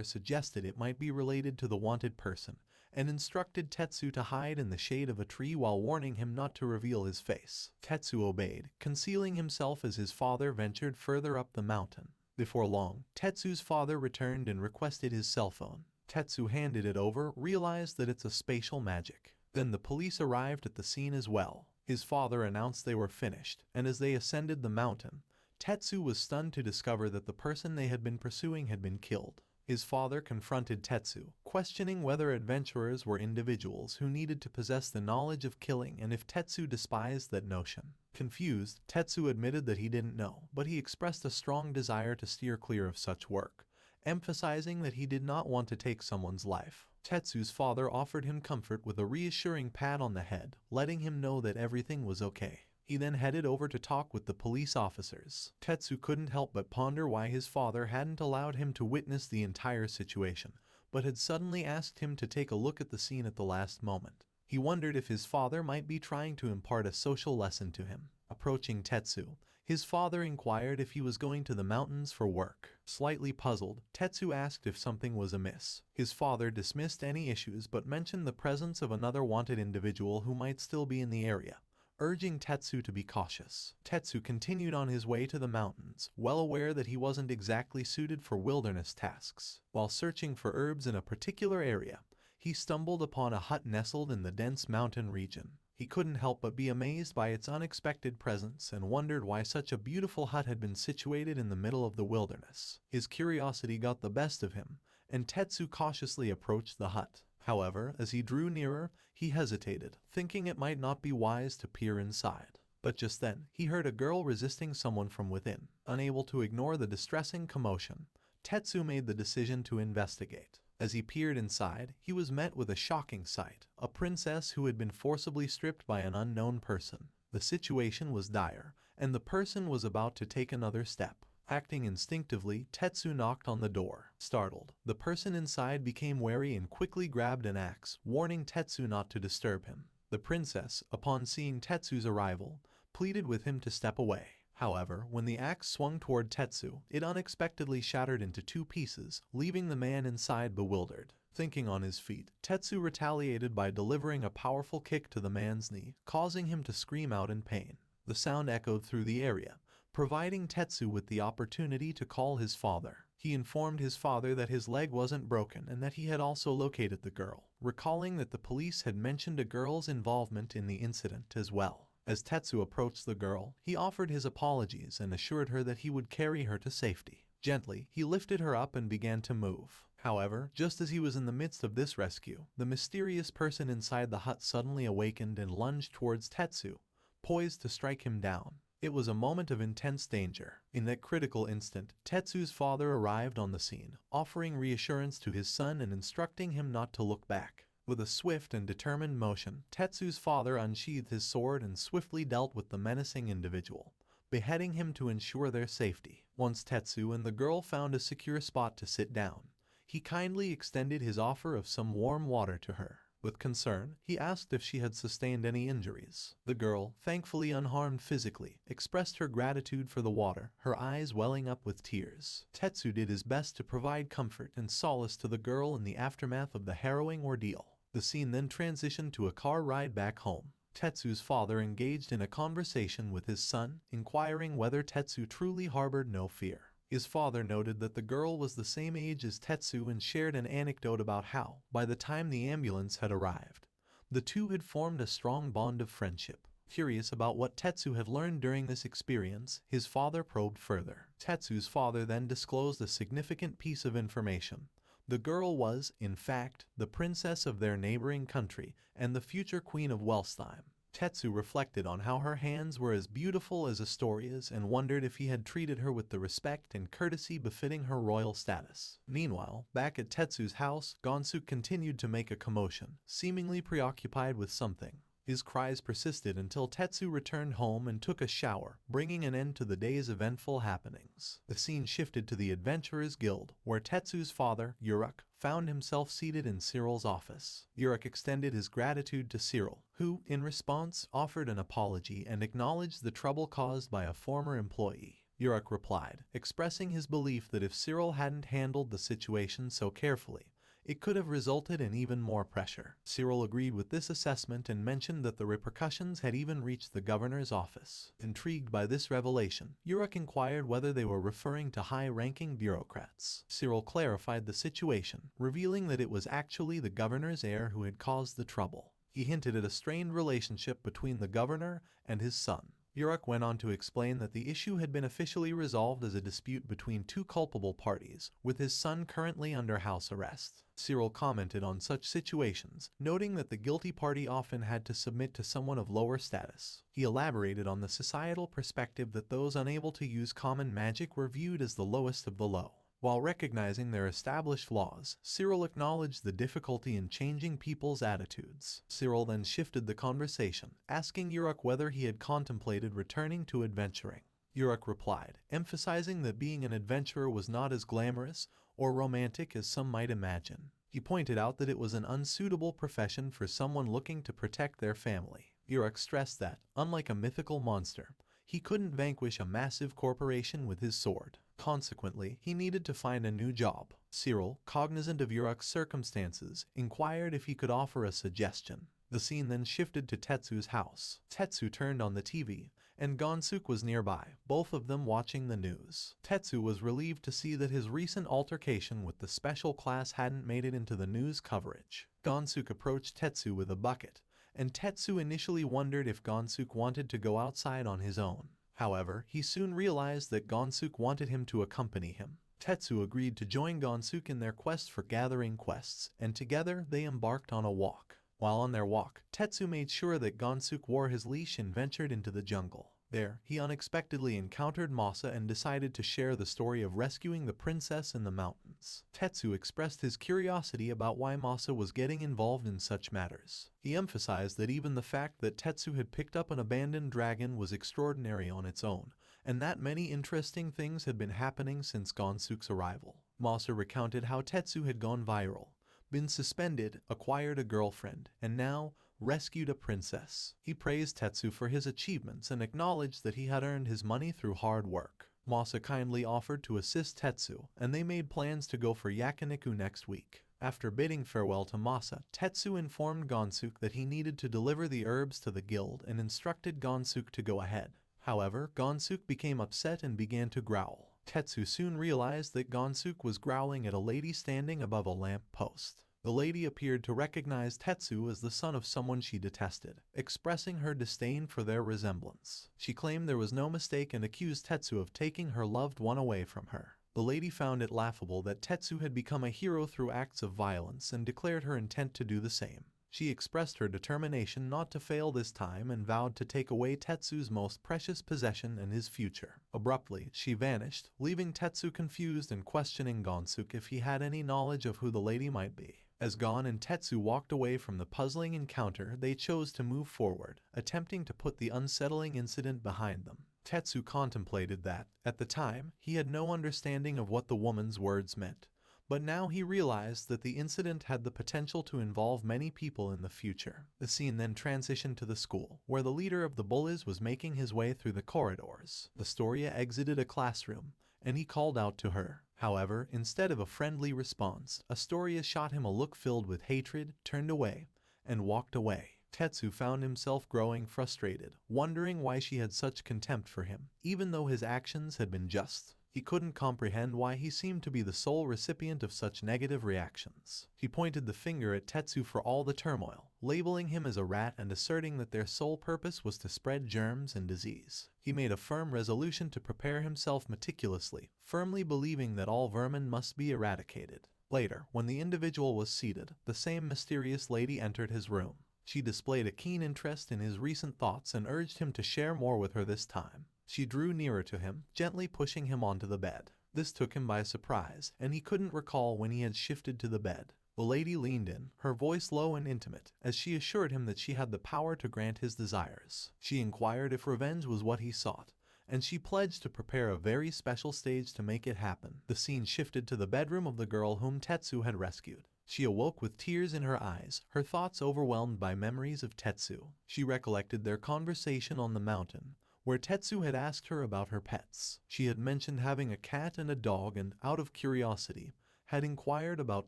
suggested it might be related to the wanted person, and instructed Tetsu to hide in the shade of a tree while warning him not to reveal his face. Tetsu obeyed, concealing himself as his father ventured further up the mountain. Before long, Tetsu's father returned and requested his cell phone. Tetsu handed it over, realized that it's a spatial magic. Then the police arrived at the scene as well. His father announced they were finished, and as they ascended the mountain, Tetsu was stunned to discover that the person they had been pursuing had been killed. His father confronted Tetsu, questioning whether adventurers were individuals who needed to possess the knowledge of killing and if Tetsu despised that notion. Confused, Tetsu admitted that he didn't know, but he expressed a strong desire to steer clear of such work, emphasizing that he did not want to take someone's life. Tetsu's father offered him comfort with a reassuring pat on the head, letting him know that everything was okay. He then headed over to talk with the police officers. Tetsu couldn't help but ponder why his father hadn't allowed him to witness the entire situation, but had suddenly asked him to take a look at the scene at the last moment. He wondered if his father might be trying to impart a social lesson to him. Approaching Tetsu, his father inquired if he was going to the mountains for work. Slightly puzzled, Tetsu asked if something was amiss. His father dismissed any issues but mentioned the presence of another wanted individual who might still be in the area, urging Tetsu to be cautious. Tetsu continued on his way to the mountains, well aware that he wasn't exactly suited for wilderness tasks. While searching for herbs in a particular area, he stumbled upon a hut nestled in the dense mountain region. He couldn't help but be amazed by its unexpected presence and wondered why such a beautiful hut had been situated in the middle of the wilderness. His curiosity got the best of him, and Tetsu cautiously approached the hut. However, as he drew nearer, he hesitated, thinking it might not be wise to peer inside. But just then, he heard a girl resisting someone from within. Unable to ignore the distressing commotion, Tetsu made the decision to investigate. As he peered inside, he was met with a shocking sight: a princess who had been forcibly stripped by an unknown person. The situation was dire, and the person was about to take another step. Acting instinctively, Tetsu knocked on the door. Startled, the person inside became wary and quickly grabbed an axe, warning Tetsu not to disturb him. The princess, upon seeing Tetsu's arrival, pleaded with him to step away. However, when the axe swung toward Tetsu, it unexpectedly shattered into two pieces, leaving the man inside bewildered. Thinking on his feet, Tetsu retaliated by delivering a powerful kick to the man's knee, causing him to scream out in pain. The sound echoed through the area, providing Tetsu with the opportunity to call his father. He informed his father that his leg wasn't broken and that he had also located the girl, recalling that the police had mentioned a girl's involvement in the incident as well. As Tetsu approached the girl, he offered his apologies and assured her that he would carry her to safety. Gently, he lifted her up and began to move. However, just as he was in the midst of this rescue, the mysterious person inside the hut suddenly awakened and lunged towards Tetsu, poised to strike him down. It was a moment of intense danger. In that critical instant, Tetsu's father arrived on the scene, offering reassurance to his son and instructing him not to look back. With a swift and determined motion, Tetsu's father unsheathed his sword and swiftly dealt with the menacing individual, beheading him to ensure their safety. Once Tetsu and the girl found a secure spot to sit down, he kindly extended his offer of some warm water to her. With concern, he asked if she had sustained any injuries. The girl, thankfully unharmed physically, expressed her gratitude for the water, her eyes welling up with tears. Tetsu did his best to provide comfort and solace to the girl in the aftermath of the harrowing ordeal. The scene then transitioned to a car ride back home. Tetsu's father engaged in a conversation with his son, inquiring whether Tetsu truly harbored no fear. His father noted that the girl was the same age as Tetsu and shared an anecdote about how, by the time the ambulance had arrived, the two had formed a strong bond of friendship. Curious about what Tetsu had learned during this experience, his father probed further. Tetsu's father then disclosed a significant piece of information. The girl was, in fact, the princess of their neighboring country and the future queen of Welstheim. Tetsu reflected on how her hands were as beautiful as Astoria's and wondered if he had treated her with the respect and courtesy befitting her royal status. Meanwhile, back at Tetsu's house, Gonsuke continued to make a commotion, seemingly preoccupied with something. His cries persisted until Tetsu returned home and took a shower, bringing an end to the day's eventful happenings. The scene shifted to the Adventurers Guild, where Tetsu's father, Uruk, found himself seated in Cyril's office. Uruk extended his gratitude to Cyril, who, in response, offered an apology and acknowledged the trouble caused by a former employee. Uruk replied, expressing his belief that if Cyril hadn't handled the situation so carefully, it could have resulted in even more pressure. Cyril agreed with this assessment and mentioned that the repercussions had even reached the governor's office. Intrigued by this revelation, Uruk inquired whether they were referring to high-ranking bureaucrats. Cyril clarified the situation, revealing that it was actually the governor's heir who had caused the trouble. He hinted at a strained relationship between the governor and his son. Uruk went on to explain that the issue had been officially resolved as a dispute between two culpable parties, with his son currently under house arrest. Cyril commented on such situations, noting that the guilty party often had to submit to someone of lower status. He elaborated on the societal perspective that those unable to use common magic were viewed as the lowest of the low. While recognizing their established flaws, Cyril acknowledged the difficulty in changing people's attitudes. Cyril then shifted the conversation, asking Uruk whether he had contemplated returning to adventuring. Uruk replied, emphasizing that being an adventurer was not as glamorous or romantic as some might imagine. He pointed out that it was an unsuitable profession for someone looking to protect their family. Uruk stressed that, unlike a mythical monster, he couldn't vanquish a massive corporation with his sword. Consequently, he needed to find a new job. Cyril, cognizant of Uruk's circumstances, inquired if he could offer a suggestion. The scene then shifted to Tetsu's house. Tetsu turned on the TV, and Gonsuke was nearby, both of them watching the news. Tetsu was relieved to see that his recent altercation with the special class hadn't made it into the news coverage. Gonsuke approached Tetsu with a bucket, and Tetsu initially wondered if Gonsuke wanted to go outside on his own. However, he soon realized that Gonsuke wanted him to accompany him. Tetsu agreed to join Gonsuke in their quest for gathering quests, and together they embarked on a walk. While on their walk, Tetsu made sure that Gonsuke wore his leash and ventured into the jungle. There, he unexpectedly encountered Masa and decided to share the story of rescuing the princess in the mountains. Tetsu expressed his curiosity about why Masa was getting involved in such matters. He emphasized that even the fact that Tetsu had picked up an abandoned dragon was extraordinary on its own, and that many interesting things had been happening since Gonsuke's arrival. Masa recounted how Tetsu had gone viral, been suspended, acquired a girlfriend, and now rescued a princess. He praised Tetsu for his achievements and acknowledged that he had earned his money through hard work. Masa kindly offered to assist Tetsu, and they made plans to go for Yakiniku next week. After bidding farewell to Masa, Tetsu informed Gonsuke that he needed to deliver the herbs to the guild and instructed Gonsuke to go ahead. However, Gonsuke became upset and began to growl. Tetsu soon realized that Gonsuke was growling at a lady standing above a lamp post. The lady appeared to recognize Tetsu as the son of someone she detested, expressing her disdain for their resemblance. She claimed there was no mistake and accused Tetsu of taking her loved one away from her. The lady found it laughable that Tetsu had become a hero through acts of violence and declared her intent to do the same. She expressed her determination not to fail this time and vowed to take away Tetsu's most precious possession and his future. Abruptly, she vanished, leaving Tetsu confused and questioning Gonsuke if he had any knowledge of who the lady might be. As Gon and Tetsu walked away from the puzzling encounter, they chose to move forward, attempting to put the unsettling incident behind them. Tetsu contemplated that, at the time, he had no understanding of what the woman's words meant, But now he realized that the incident had the potential to involve many people in the future. The scene then transitioned to the school, where the leader of the bullies was making his way through the corridors. Astoria exited a classroom, and he called out to her. However, instead of a friendly response, Astoria shot him a look filled with hatred, turned away, and walked away. Tetsu found himself growing frustrated, wondering why she had such contempt for him, even though his actions had been just. He couldn't comprehend why he seemed to be the sole recipient of such negative reactions. He pointed the finger at Tetsu for all the turmoil, labeling him as a rat and asserting that their sole purpose was to spread germs and disease. He made a firm resolution to prepare himself meticulously, firmly believing that all vermin must be eradicated. Later, when the individual was seated, the same mysterious lady entered his room. She displayed a keen interest in his recent thoughts and urged him to share more with her this time. She drew nearer to him, gently pushing him onto the bed. This took him by surprise, and he couldn't recall when he had shifted to the bed. The lady leaned in, her voice low and intimate, as she assured him that she had the power to grant his desires. She inquired if revenge was what he sought, and she pledged to prepare a very special stage to make it happen. The scene shifted to the bedroom of the girl whom Tetsu had rescued. She awoke with tears in her eyes, her thoughts overwhelmed by memories of Tetsu. She recollected their conversation on the mountain, where Tetsu had asked her about her pets. She had mentioned having a cat and a dog and, out of curiosity, had inquired about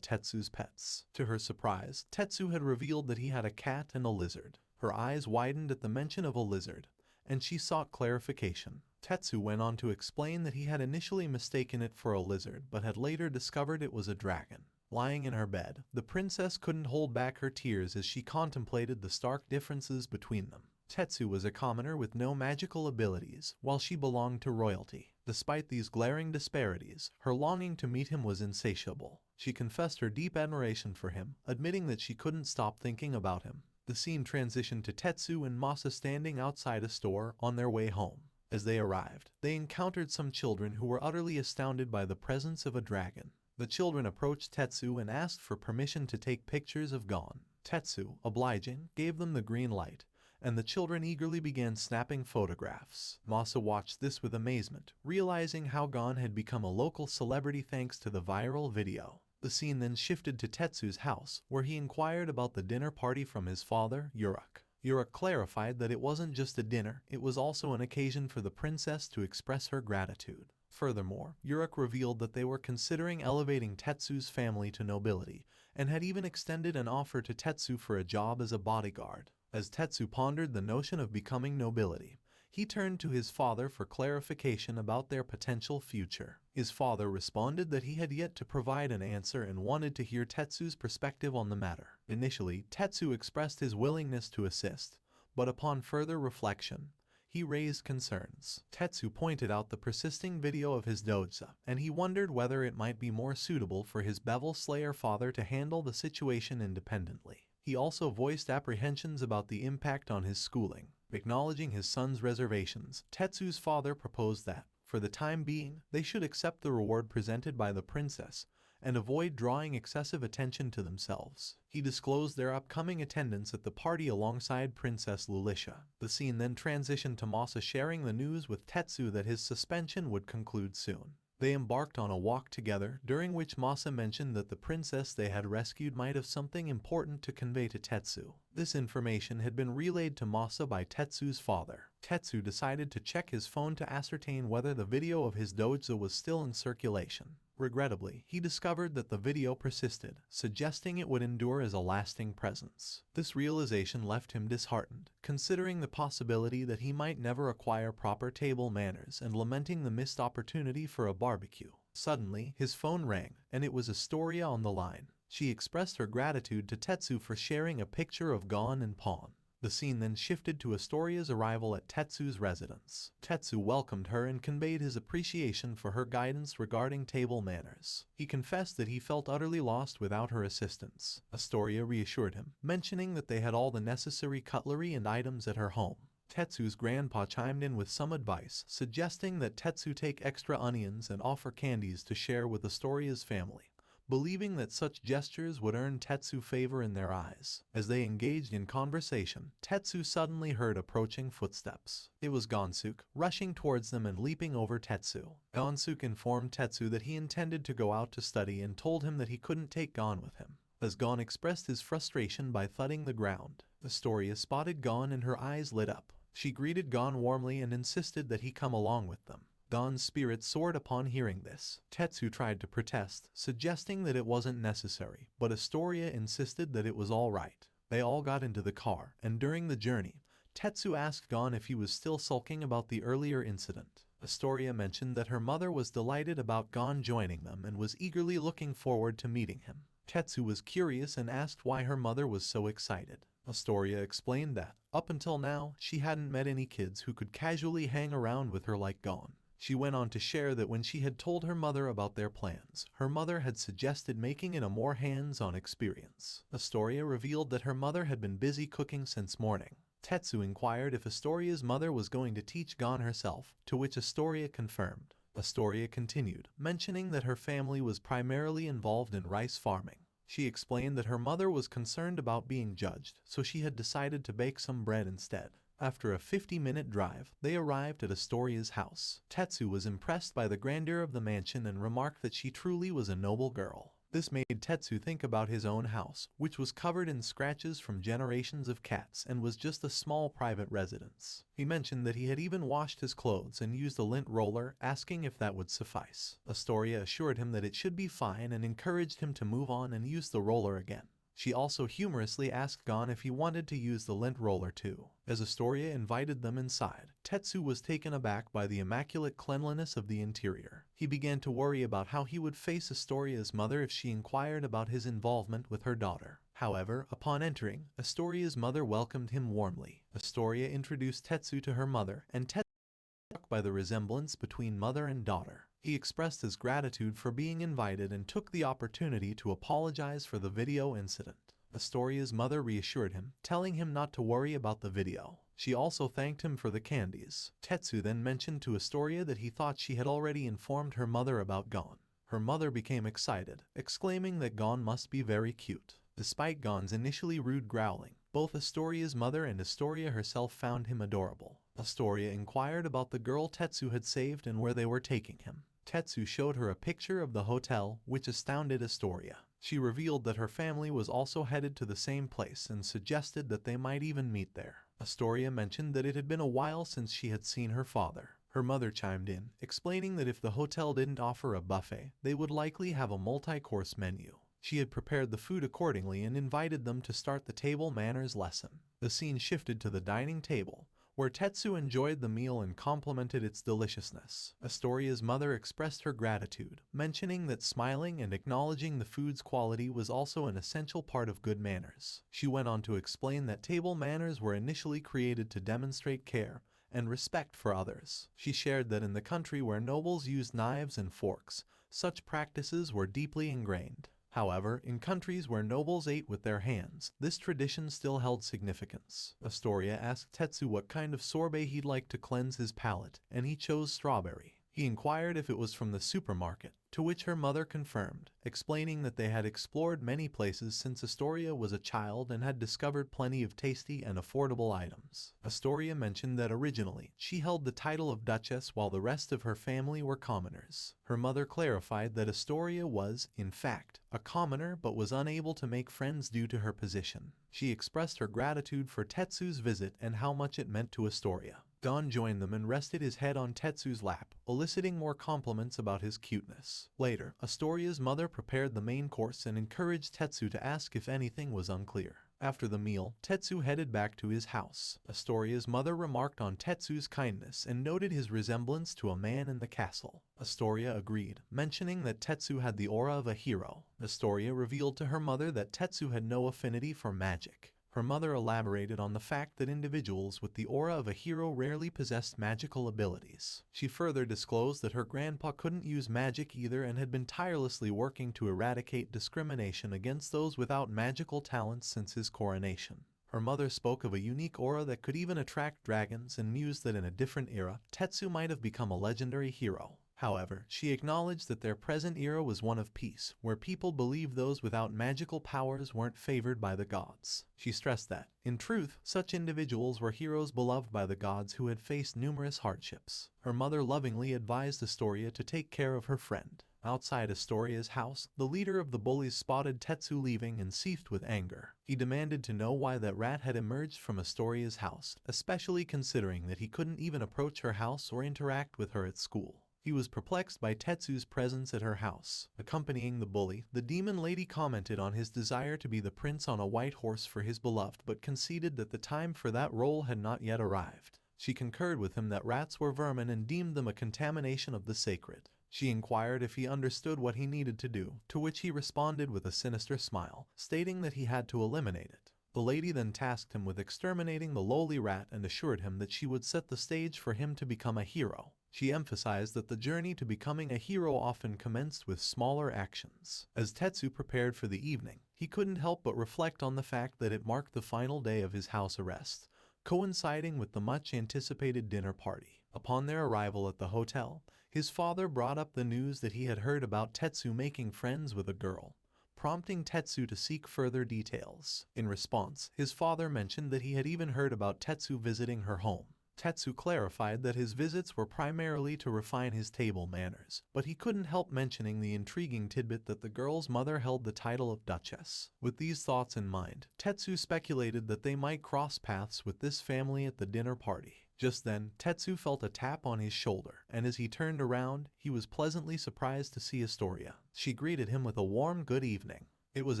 Tetsu's pets. To her surprise, Tetsu had revealed that he had a cat and a lizard. Her eyes widened at the mention of a lizard, and she sought clarification. Tetsu went on to explain that he had initially mistaken it for a lizard, but had later discovered it was a dragon. Lying in her bed, the princess couldn't hold back her tears as she contemplated the stark differences between them. Tetsu was a commoner with no magical abilities, while she belonged to royalty. Despite these glaring disparities, her longing to meet him was insatiable. She confessed her deep admiration for him, admitting that she couldn't stop thinking about him. The scene transitioned to Tetsu and Masa standing outside a store on their way home. As they arrived, they encountered some children who were utterly astounded by the presence of a dragon. The children approached Tetsu and asked for permission to take pictures of Gon. Tetsu, obliging, gave them the green light, and the children eagerly began snapping photographs. Masa watched this with amazement, realizing how Gon had become a local celebrity thanks to the viral video. The scene then shifted to Tetsu's house, where he inquired about the dinner party from his father, Uruk. Uruk clarified that it wasn't just a dinner, it was also an occasion for the princess to express her gratitude. Furthermore, Uruk revealed that they were considering elevating Tetsu's family to nobility, and had even extended an offer to Tetsu for a job as a bodyguard. As Tetsu pondered the notion of becoming nobility, he turned to his father for clarification about their potential future. His father responded that he had yet to provide an answer and wanted to hear Tetsu's perspective on the matter. Initially, Tetsu expressed his willingness to assist, but upon further reflection, he raised concerns. Tetsu pointed out the persisting video of his doza, and he wondered whether it might be more suitable for his Bevel Slayer father to handle the situation independently. He also voiced apprehensions about the impact on his schooling. Acknowledging his son's reservations, Tetsu's father proposed that, for the time being, they should accept the reward presented by the princess and avoid drawing excessive attention to themselves. He disclosed their upcoming attendance at the party alongside Princess Lulicia. The scene then transitioned to Masa sharing the news with Tetsu that his suspension would conclude soon. They embarked on a walk together, during which Masa mentioned that the princess they had rescued might have something important to convey to Tetsu. This information had been relayed to Masa by Tetsu's father. Tetsu decided to check his phone to ascertain whether the video of his doza was still in circulation. Regrettably, he discovered that the video persisted, suggesting it would endure as a lasting presence. This realization left him disheartened, considering the possibility that he might never acquire proper table manners and lamenting the missed opportunity for a barbecue. Suddenly, his phone rang, and it was Astoria on the line. She expressed her gratitude to Tetsu for sharing a picture of Gon and Pawn. The scene then shifted to Astoria's arrival at Tetsu's residence. Tetsu welcomed her and conveyed his appreciation for her guidance regarding table manners. He confessed that he felt utterly lost without her assistance. Astoria reassured him, mentioning that they had all the necessary cutlery and items at her home. Tetsu's grandpa chimed in with some advice, suggesting that Tetsu take extra onions and offer candies to share with Astoria's family. believing that such gestures would earn Tetsu favor in their eyes. As they engaged in conversation, Tetsu suddenly heard approaching footsteps. It was Gonsuke, rushing towards them and leaping over Tetsu. Gonsuke informed Tetsu that he intended to go out to study and told him that he couldn't take Gon with him. As Gon expressed his frustration by thudding the ground, Astoria spotted Gon and her eyes lit up. She greeted Gon warmly and insisted that he come along with them. Gon's spirit soared upon hearing this. Tetsu tried to protest, suggesting that it wasn't necessary, but Astoria insisted that it was all right. They all got into the car, and during the journey, Tetsu asked Gon if he was still sulking about the earlier incident. Astoria mentioned that her mother was delighted about Gon joining them and was eagerly looking forward to meeting him. Tetsu was curious and asked why her mother was so excited. Astoria explained that, up until now, she hadn't met any kids who could casually hang around with her like Gon. She went on to share that when she had told her mother about their plans, her mother had suggested making it a more hands-on experience. Astoria revealed that her mother had been busy cooking since morning. Tetsu inquired if Astoria's mother was going to teach Gon herself, to which Astoria confirmed. Astoria continued, mentioning that her family was primarily involved in rice farming. She explained that her mother was concerned about being judged, so she had decided to bake some bread instead. After a 50-minute drive, they arrived at Astoria's house. Tetsu was impressed by the grandeur of the mansion and remarked that she truly was a noble girl. This made Tetsu think about his own house, which was covered in scratches from generations of cats and was just a small private residence. He mentioned that he had even washed his clothes and used a lint roller, asking if that would suffice. Astoria assured him that it should be fine and encouraged him to move on and use the roller again. She also humorously asked Gon if he wanted to use the lint roller too. As Astoria invited them inside, Tetsu was taken aback by the immaculate cleanliness of the interior. He began to worry about how he would face Astoria's mother if she inquired about his involvement with her daughter. However, upon entering, Astoria's mother welcomed him warmly. Astoria introduced Tetsu to her mother, and Tetsu was struck by the resemblance between mother and daughter. He expressed his gratitude for being invited and took the opportunity to apologize for the video incident. Astoria's mother reassured him, telling him not to worry about the video. She also thanked him for the candies. Tetsu then mentioned to Astoria that he thought she had already informed her mother about Gon. Her mother became excited, exclaiming that Gon must be very cute. Despite Gon's initially rude growling, both Astoria's mother and Astoria herself found him adorable. Astoria inquired about the girl Tetsu had saved and where they were taking him. Tetsu showed her a picture of the hotel, which astounded Astoria. She revealed that her family was also headed to the same place and suggested that they might even meet there. Astoria mentioned that it had been a while since she had seen her father. Her mother chimed in, explaining that if the hotel didn't offer a buffet, they would likely have a multi-course menu. She had prepared the food accordingly and invited them to start the table manners lesson. The scene shifted to the dining table, where Tetsu enjoyed the meal and complimented its deliciousness. Astoria's mother expressed her gratitude, mentioning that smiling and acknowledging the food's quality was also an essential part of good manners. She went on to explain that table manners were initially created to demonstrate care and respect for others. She shared that in the country where nobles used knives and forks, such practices were deeply ingrained. However, in countries where nobles ate with their hands, this tradition still held significance. Astoria asked Tetsu what kind of sorbet he'd like to cleanse his palate, and he chose strawberry. He inquired if it was from the supermarket, to which her mother confirmed, explaining that they had explored many places since Astoria was a child and had discovered plenty of tasty and affordable items. Astoria mentioned that originally, she held the title of Duchess while the rest of her family were commoners. Her mother clarified that Astoria was, in fact, a commoner but was unable to make friends due to her position. She expressed her gratitude for Tetsu's visit and how much it meant to Astoria. Gon joined them and rested his head on Tetsu's lap, eliciting more compliments about his cuteness. Later, Astoria's mother prepared the main course and encouraged Tetsu to ask if anything was unclear. After the meal, Tetsu headed back to his house. Astoria's mother remarked on Tetsu's kindness and noted his resemblance to a man in the castle. Astoria agreed, mentioning that Tetsu had the aura of a hero. Astoria revealed to her mother that Tetsu had no affinity for magic. Her mother elaborated on the fact that individuals with the aura of a hero rarely possessed magical abilities. She further disclosed that her grandpa couldn't use magic either and had been tirelessly working to eradicate discrimination against those without magical talents since his coronation. Her mother spoke of a unique aura that could even attract dragons and mused that in a different era, Tetsu might have become a legendary hero. However, she acknowledged that their present era was one of peace, where people believed those without magical powers weren't favored by the gods. She stressed that, in truth, such individuals were heroes beloved by the gods who had faced numerous hardships. Her mother lovingly advised Astoria to take care of her friend. Outside Astoria's house, the leader of the bullies spotted Tetsu leaving and seethed with anger. He demanded to know why that rat had emerged from Astoria's house, especially considering that he couldn't even approach her house or interact with her at school. He was perplexed by Tetsu's presence at her house. Accompanying the bully, the demon lady commented on his desire to be the prince on a white horse for his beloved, but conceded that the time for that role had not yet arrived. She concurred with him that rats were vermin and deemed them a contamination of the sacred. She inquired if he understood what he needed to do, to which he responded with a sinister smile, stating that he had to eliminate it. The lady then tasked him with exterminating the lowly rat and assured him that she would set the stage for him to become a hero. She emphasized that the journey to becoming a hero often commenced with smaller actions. As Tetsu prepared for the evening, he couldn't help but reflect on the fact that it marked the final day of his house arrest, coinciding with the much-anticipated dinner party. Upon their arrival at the hotel, his father brought up the news that he had heard about Tetsu making friends with a girl, prompting Tetsu to seek further details. In response, his father mentioned that he had even heard about Tetsu visiting her home. Tetsu clarified that his visits were primarily to refine his table manners, but he couldn't help mentioning the intriguing tidbit that the girl's mother held the title of Duchess. With these thoughts in mind, Tetsu speculated that they might cross paths with this family at the dinner party. Just then, Tetsu felt a tap on his shoulder, and as he turned around, he was pleasantly surprised to see Astoria. She greeted him with a warm good evening. It was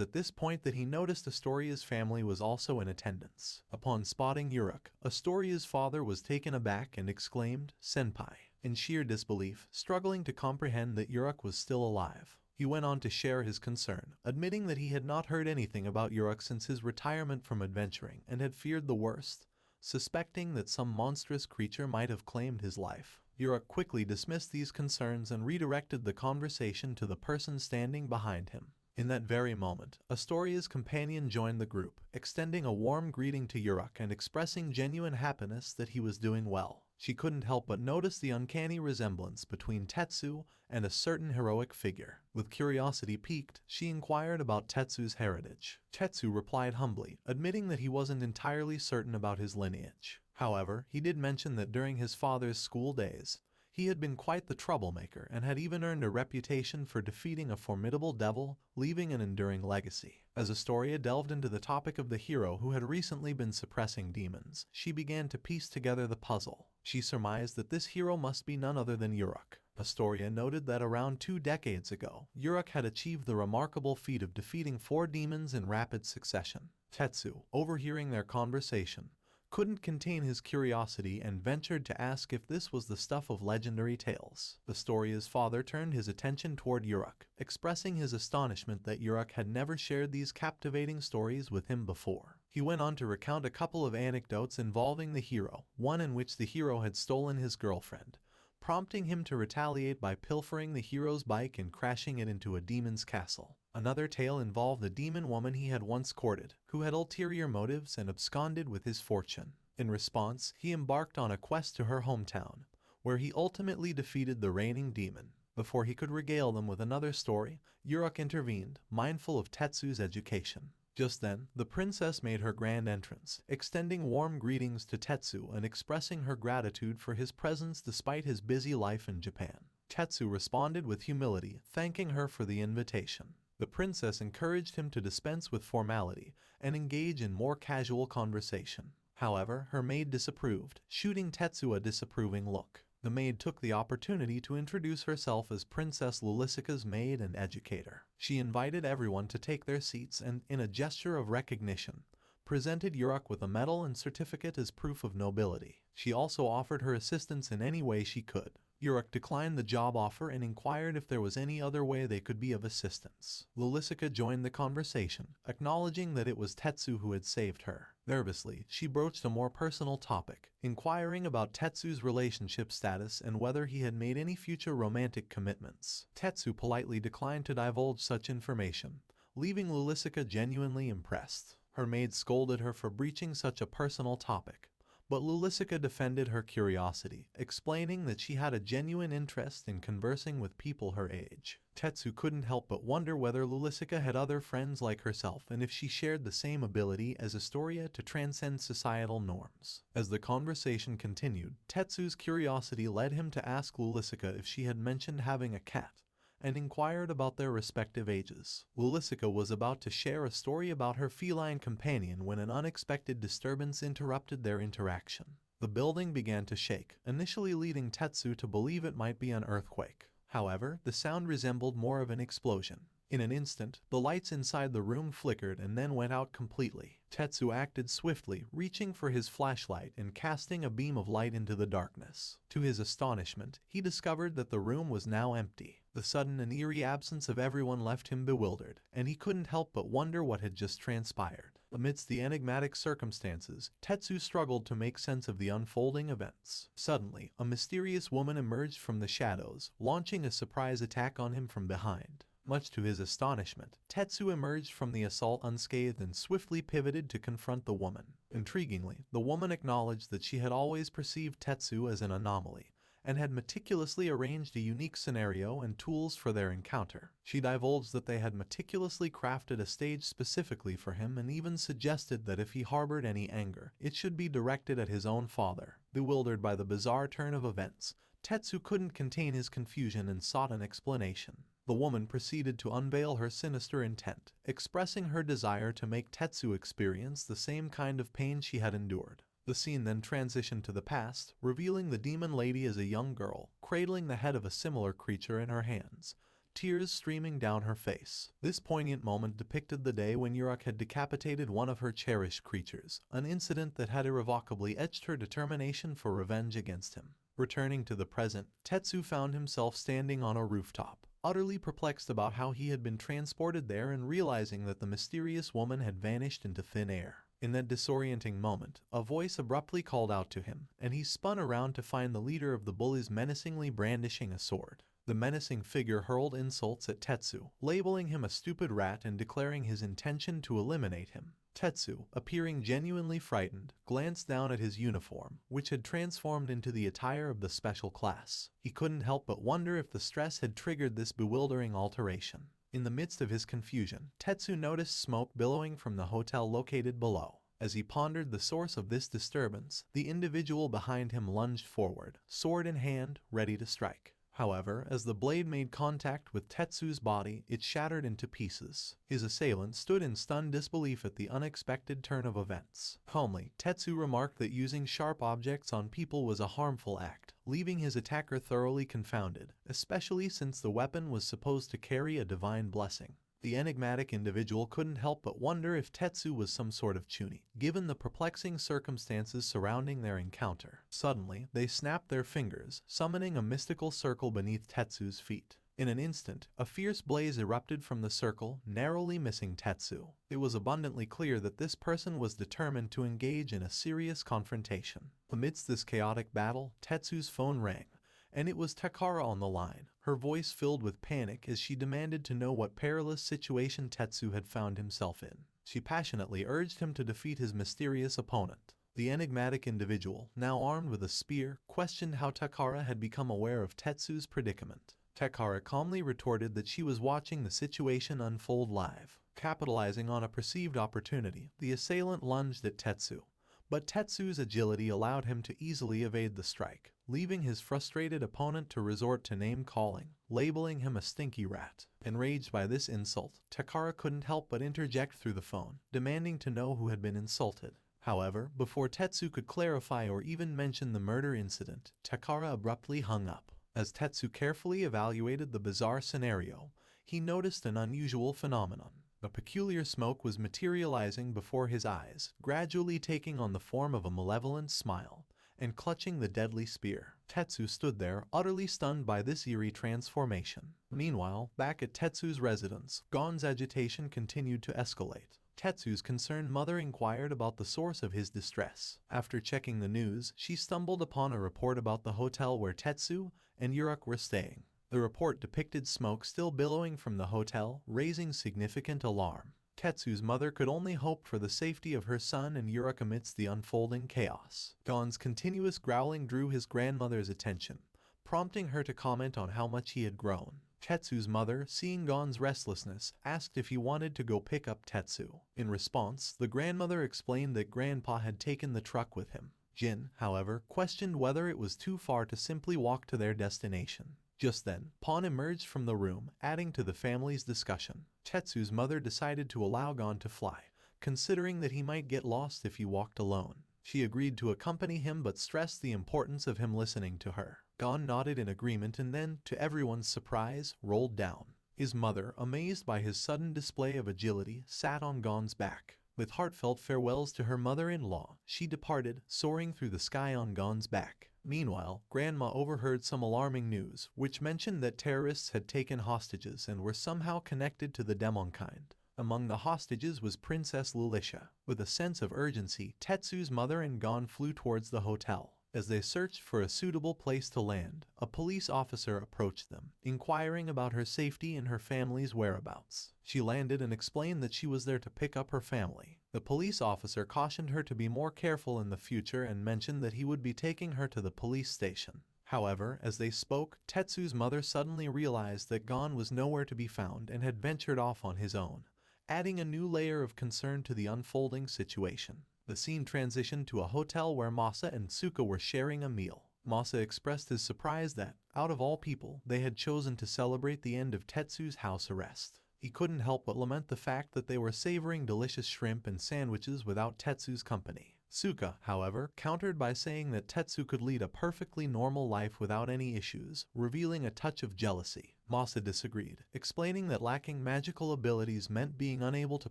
at this point that he noticed Astoria's family was also in attendance. Upon spotting Uruk, Astoria's father was taken aback and exclaimed, "Senpai," in sheer disbelief, struggling to comprehend that Uruk was still alive. He went on to share his concern, admitting that he had not heard anything about Uruk since his retirement from adventuring and had feared the worst, suspecting that some monstrous creature might have claimed his life. Uruk quickly dismissed these concerns and redirected the conversation to the person standing behind him. In that very moment, Astoria's companion joined the group, extending a warm greeting to Uruk and expressing genuine happiness that he was doing well. She couldn't help but notice the uncanny resemblance between Tetsu and a certain heroic figure. With curiosity piqued, she inquired about Tetsu's heritage. Tetsu replied humbly, admitting that he wasn't entirely certain about his lineage. However, he did mention that during his father's school days, he had been quite the troublemaker and had even earned a reputation for defeating a formidable devil, leaving an enduring legacy. As Astoria delved into the topic of the hero who had recently been suppressing demons, she began to piece together the puzzle. She surmised that this hero must be none other than Uruk. Astoria noted that around 2 decades ago, Uruk had achieved the remarkable feat of defeating 4 demons in rapid succession. Tetsu, overhearing their conversation, couldn't contain his curiosity and ventured to ask if this was the stuff of legendary tales. Astoria's father turned his attention toward Uruk, expressing his astonishment that Uruk had never shared these captivating stories with him before. He went on to recount a couple of anecdotes involving the hero, one in which the hero had stolen his girlfriend, prompting him to retaliate by pilfering the hero's bike and crashing it into a demon's castle. Another tale involved a demon woman he had once courted, who had ulterior motives and absconded with his fortune. In response, he embarked on a quest to her hometown, where he ultimately defeated the reigning demon. Before he could regale them with another story, Uruk intervened, mindful of Tetsu's education. Just then, the princess made her grand entrance, extending warm greetings to Tetsu and expressing her gratitude for his presence despite his busy life in Japan. Tetsu responded with humility, thanking her for the invitation. The princess encouraged him to dispense with formality and engage in more casual conversation. However, her maid disapproved, shooting Tetsu a disapproving look. The maid took the opportunity to introduce herself as Princess Lulisica's maid and educator. She invited everyone to take their seats and, in a gesture of recognition, presented Uruk with a medal and certificate as proof of nobility. She also offered her assistance in any way she could. Uruk declined the job offer and inquired if there was any other way they could be of assistance. Lulisica joined the conversation, acknowledging that it was Tetsu who had saved her. Nervously, she broached a more personal topic, inquiring about Tetsu's relationship status and whether he had made any future romantic commitments. Tetsu politely declined to divulge such information, leaving Lulisica genuinely impressed. Her maid scolded her for breaching such a personal topic, But Lulisica defended her curiosity, explaining that she had a genuine interest in conversing with people her age. Tetsu couldn't help but wonder whether Lulisica had other friends like herself and if she shared the same ability as Astoria to transcend societal norms. As the conversation continued, Tetsu's curiosity led him to ask Lulisica if she had mentioned having a cat, and inquired about their respective ages. Lulisica was about to share a story about her feline companion when an unexpected disturbance interrupted their interaction. The building began to shake, initially leading Tetsu to believe it might be an earthquake. However, the sound resembled more of an explosion. In an instant, the lights inside the room flickered and then went out completely. Tetsu acted swiftly, reaching for his flashlight and casting a beam of light into the darkness. To his astonishment, he discovered that the room was now empty. The sudden and eerie absence of everyone left him bewildered, and he couldn't help but wonder what had just transpired. Amidst the enigmatic circumstances, Tetsu struggled to make sense of the unfolding events. Suddenly, a mysterious woman emerged from the shadows, launching a surprise attack on him from behind. Much to his astonishment, Tetsu emerged from the assault unscathed and swiftly pivoted to confront the woman. Intriguingly, the woman acknowledged that she had always perceived Tetsu as an anomaly, and had meticulously arranged a unique scenario and tools for their encounter. She divulged that they had meticulously crafted a stage specifically for him and even suggested that if he harbored any anger, it should be directed at his own father. Bewildered by the bizarre turn of events, Tetsu couldn't contain his confusion and sought an explanation. The woman proceeded to unveil her sinister intent, expressing her desire to make Tetsu experience the same kind of pain she had endured. The scene then transitioned to the past, revealing the demon lady as a young girl, cradling the head of a similar creature in her hands, tears streaming down her face. This poignant moment depicted the day when Uruk had decapitated one of her cherished creatures, an incident that had irrevocably etched her determination for revenge against him. Returning to the present, Tetsu found himself standing on a rooftop, utterly perplexed about how he had been transported there and realizing that the mysterious woman had vanished into thin air. In that disorienting moment, a voice abruptly called out to him, and he spun around to find the leader of the bullies menacingly brandishing a sword. The menacing figure hurled insults at Tetsu, labeling him a stupid rat and declaring his intention to eliminate him. Tetsu, appearing genuinely frightened, glanced down at his uniform, which had transformed into the attire of the special class. He couldn't help but wonder if the stress had triggered this bewildering alteration. In the midst of his confusion, Tetsu noticed smoke billowing from the hotel located below. As he pondered the source of this disturbance, the individual behind him lunged forward, sword in hand, ready to strike. However, as the blade made contact with Tetsu's body, it shattered into pieces. His assailant stood in stunned disbelief at the unexpected turn of events. Calmly, Tetsu remarked that using sharp objects on people was a harmful act, leaving his attacker thoroughly confounded, especially since the weapon was supposed to carry a divine blessing. The enigmatic individual couldn't help but wonder if Tetsu was some sort of chunin, given the perplexing circumstances surrounding their encounter. Suddenly, they snapped their fingers, summoning a mystical circle beneath Tetsu's feet. In an instant, a fierce blaze erupted from the circle, narrowly missing Tetsu. It was abundantly clear that this person was determined to engage in a serious confrontation. Amidst this chaotic battle, Tetsu's phone rang, and it was Takara on the line, her voice filled with panic as she demanded to know what perilous situation Tetsu had found himself in. She passionately urged him to defeat his mysterious opponent. The enigmatic individual, now armed with a spear, questioned how Takara had become aware of Tetsu's predicament. Takara calmly retorted that she was watching the situation unfold live. Capitalizing on a perceived opportunity, the assailant lunged at Tetsu, but Tetsu's agility allowed him to easily evade the strike, leaving his frustrated opponent to resort to name-calling, labeling him a stinky rat. Enraged by this insult, Takara couldn't help but interject through the phone, demanding to know who had been insulted. However, before Tetsu could clarify or even mention the murder incident, Takara abruptly hung up. As Tetsu carefully evaluated the bizarre scenario, he noticed an unusual phenomenon. A peculiar smoke was materializing before his eyes, gradually taking on the form of a malevolent smile, and clutching the deadly spear. Tetsu stood there, utterly stunned by this eerie transformation. Meanwhile, back at Tetsu's residence, Gon's agitation continued to escalate. Tetsu's concerned mother inquired about the source of his distress. After checking the news, she stumbled upon a report about the hotel where Tetsu and Uruk were staying. The report depicted smoke still billowing from the hotel, raising significant alarm. Tetsu's mother could only hope for the safety of her son and Yurik amidst the unfolding chaos. Gon's continuous growling drew his grandmother's attention, prompting her to comment on how much he had grown. Tetsu's mother, seeing Gon's restlessness, asked if he wanted to go pick up Tetsu. In response, the grandmother explained that Grandpa had taken the truck with him. Jin, however, questioned whether it was too far to simply walk to their destination. Just then, Pon emerged from the room, adding to the family's discussion. Tetsu's mother decided to allow Gon to fly, considering that he might get lost if he walked alone. She agreed to accompany him but stressed the importance of him listening to her. Gon nodded in agreement and then, to everyone's surprise, rolled down. His mother, amazed by his sudden display of agility, sat on Gon's back. With heartfelt farewells to her mother-in-law, she departed, soaring through the sky on Gon's back. Meanwhile, Grandma overheard some alarming news, which mentioned that terrorists had taken hostages and were somehow connected to the Demonkind. Among the hostages was Princess Lulisha. With a sense of urgency, Tetsu's mother and Gon flew towards the hotel. As they searched for a suitable place to land, a police officer approached them, inquiring about her safety and her family's whereabouts. She landed and explained that she was there to pick up her family. The police officer cautioned her to be more careful in the future and mentioned that he would be taking her to the police station. However, as they spoke, Tetsu's mother suddenly realized that Gon was nowhere to be found and had ventured off on his own, adding a new layer of concern to the unfolding situation. The scene transitioned to a hotel where Masa and Suka were sharing a meal. Masa expressed his surprise that, out of all people, they had chosen to celebrate the end of Tetsu's house arrest. He couldn't help but lament the fact that they were savoring delicious shrimp and sandwiches without Tetsu's company. Suka, however, countered by saying that Tetsu could lead a perfectly normal life without any issues, revealing a touch of jealousy. Masa disagreed, explaining that lacking magical abilities meant being unable to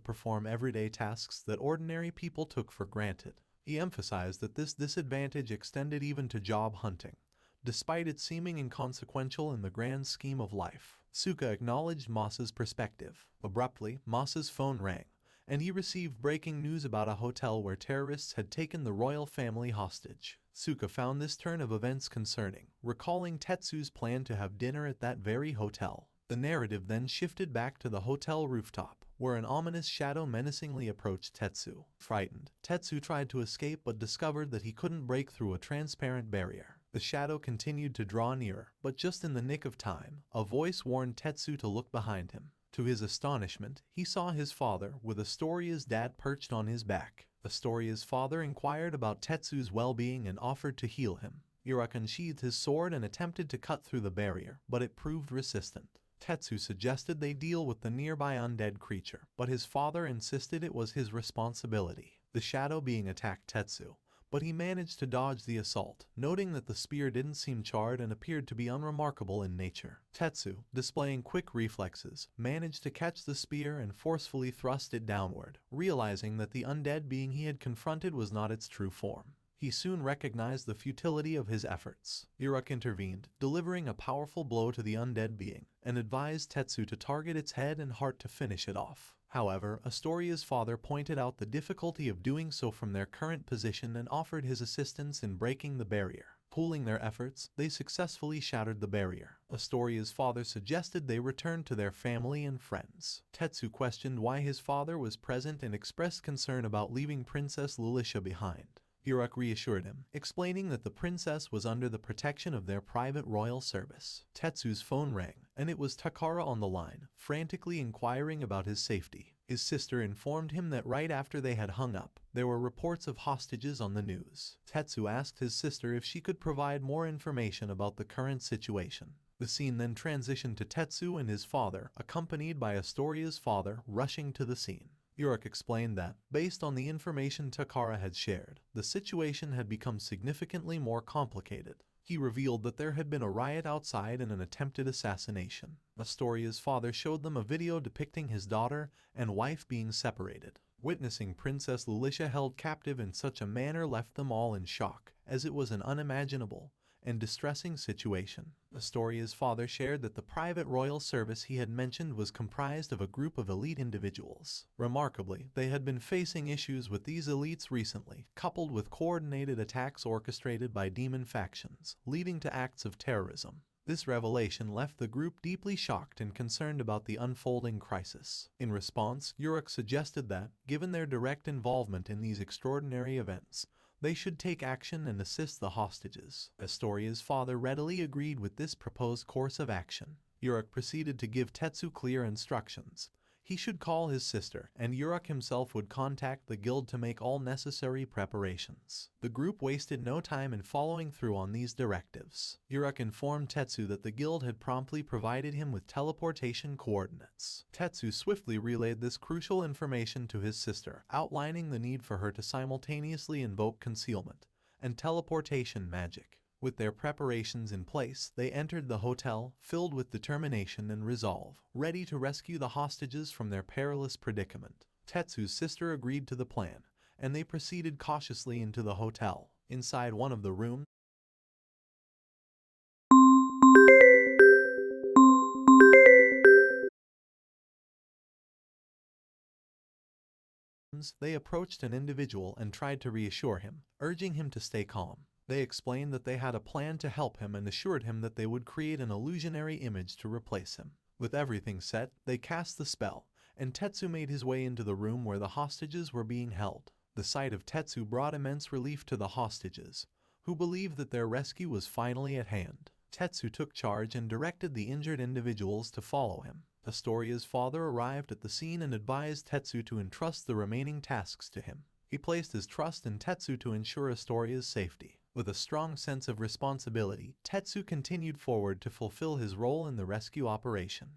perform everyday tasks that ordinary people took for granted. He emphasized that this disadvantage extended even to job hunting, despite it seeming inconsequential in the grand scheme of life. Suka acknowledged Masa's perspective. Abruptly, Masa's phone rang, and he received breaking news about a hotel where terrorists had taken the royal family hostage. Suka found this turn of events concerning, recalling Tetsu's plan to have dinner at that very hotel. The narrative then shifted back to the hotel rooftop, where an ominous shadow menacingly approached Tetsu. Frightened, Tetsu tried to escape but discovered that he couldn't break through a transparent barrier. The shadow continued to draw nearer, but just in the nick of time, a voice warned Tetsu to look behind him. To his astonishment, he saw his father, with Astoria's dad perched on his back. Astoria's father inquired about Tetsu's well-being and offered to heal him. Yurik unsheathed his sword and attempted to cut through the barrier, but it proved resistant. Tetsu suggested they deal with the nearby undead creature, but his father insisted it was his responsibility. The shadow being attacked Tetsu, but he managed to dodge the assault, noting that the spear didn't seem charred and appeared to be unremarkable in nature. Tetsu, displaying quick reflexes, managed to catch the spear and forcefully thrust it downward, realizing that the undead being he had confronted was not its true form. He soon recognized the futility of his efforts. Yurik intervened, delivering a powerful blow to the undead being, and advised Tetsu to target its head and heart to finish it off. However, Astoria's father pointed out the difficulty of doing so from their current position and offered his assistance in breaking the barrier. Pooling their efforts, they successfully shattered the barrier. Astoria's father suggested they return to their family and friends. Tetsu questioned why his father was present and expressed concern about leaving Princess Lulisha behind. Yurik reassured him, explaining that the princess was under the protection of their private royal service. Tetsu's phone rang, and it was Takara on the line, frantically inquiring about his safety. His sister informed him that right after they had hung up, there were reports of hostages on the news. Tetsu asked his sister if she could provide more information about the current situation. The scene then transitioned to Tetsu and his father, accompanied by Astoria's father, rushing to the scene. Yurik explained that, based on the information Takara had shared, the situation had become significantly more complicated. He revealed that there had been a riot outside and an attempted assassination. Astoria's father showed them a video depicting his daughter and wife being separated. Witnessing Princess Lulisha held captive in such a manner left them all in shock, as it was an unimaginable and distressing situation. Astoria's father shared that the private royal service he had mentioned was comprised of a group of elite individuals. Remarkably, they had been facing issues with these elites recently, coupled with coordinated attacks orchestrated by demon factions, leading to acts of terrorism. This revelation left the group deeply shocked and concerned about the unfolding crisis. In response, Uruk suggested that, given their direct involvement in these extraordinary events, they should take action and assist the hostages. Astoria's father readily agreed with this proposed course of action. Uruk proceeded to give Tetsu clear instructions. He should call his sister, and Uruk himself would contact the guild to make all necessary preparations. The group wasted no time in following through on these directives. Uruk informed Tetsu that the guild had promptly provided him with teleportation coordinates. Tetsu swiftly relayed this crucial information to his sister, outlining the need for her to simultaneously invoke concealment and teleportation magic. With their preparations in place, they entered the hotel, filled with determination and resolve, ready to rescue the hostages from their perilous predicament. Tetsu's sister agreed to the plan, and they proceeded cautiously into the hotel. Inside one of the rooms, they approached an individual and tried to reassure him, urging him to stay calm. They explained that they had a plan to help him and assured him that they would create an illusionary image to replace him. With everything set, they cast the spell, and Tetsu made his way into the room where the hostages were being held. The sight of Tetsu brought immense relief to the hostages, who believed that their rescue was finally at hand. Tetsu took charge and directed the injured individuals to follow him. Astoria's father arrived at the scene and advised Tetsu to entrust the remaining tasks to him. He placed his trust in Tetsu to ensure Astoria's safety. With a strong sense of responsibility, Tetsu continued forward to fulfill his role in the rescue operation.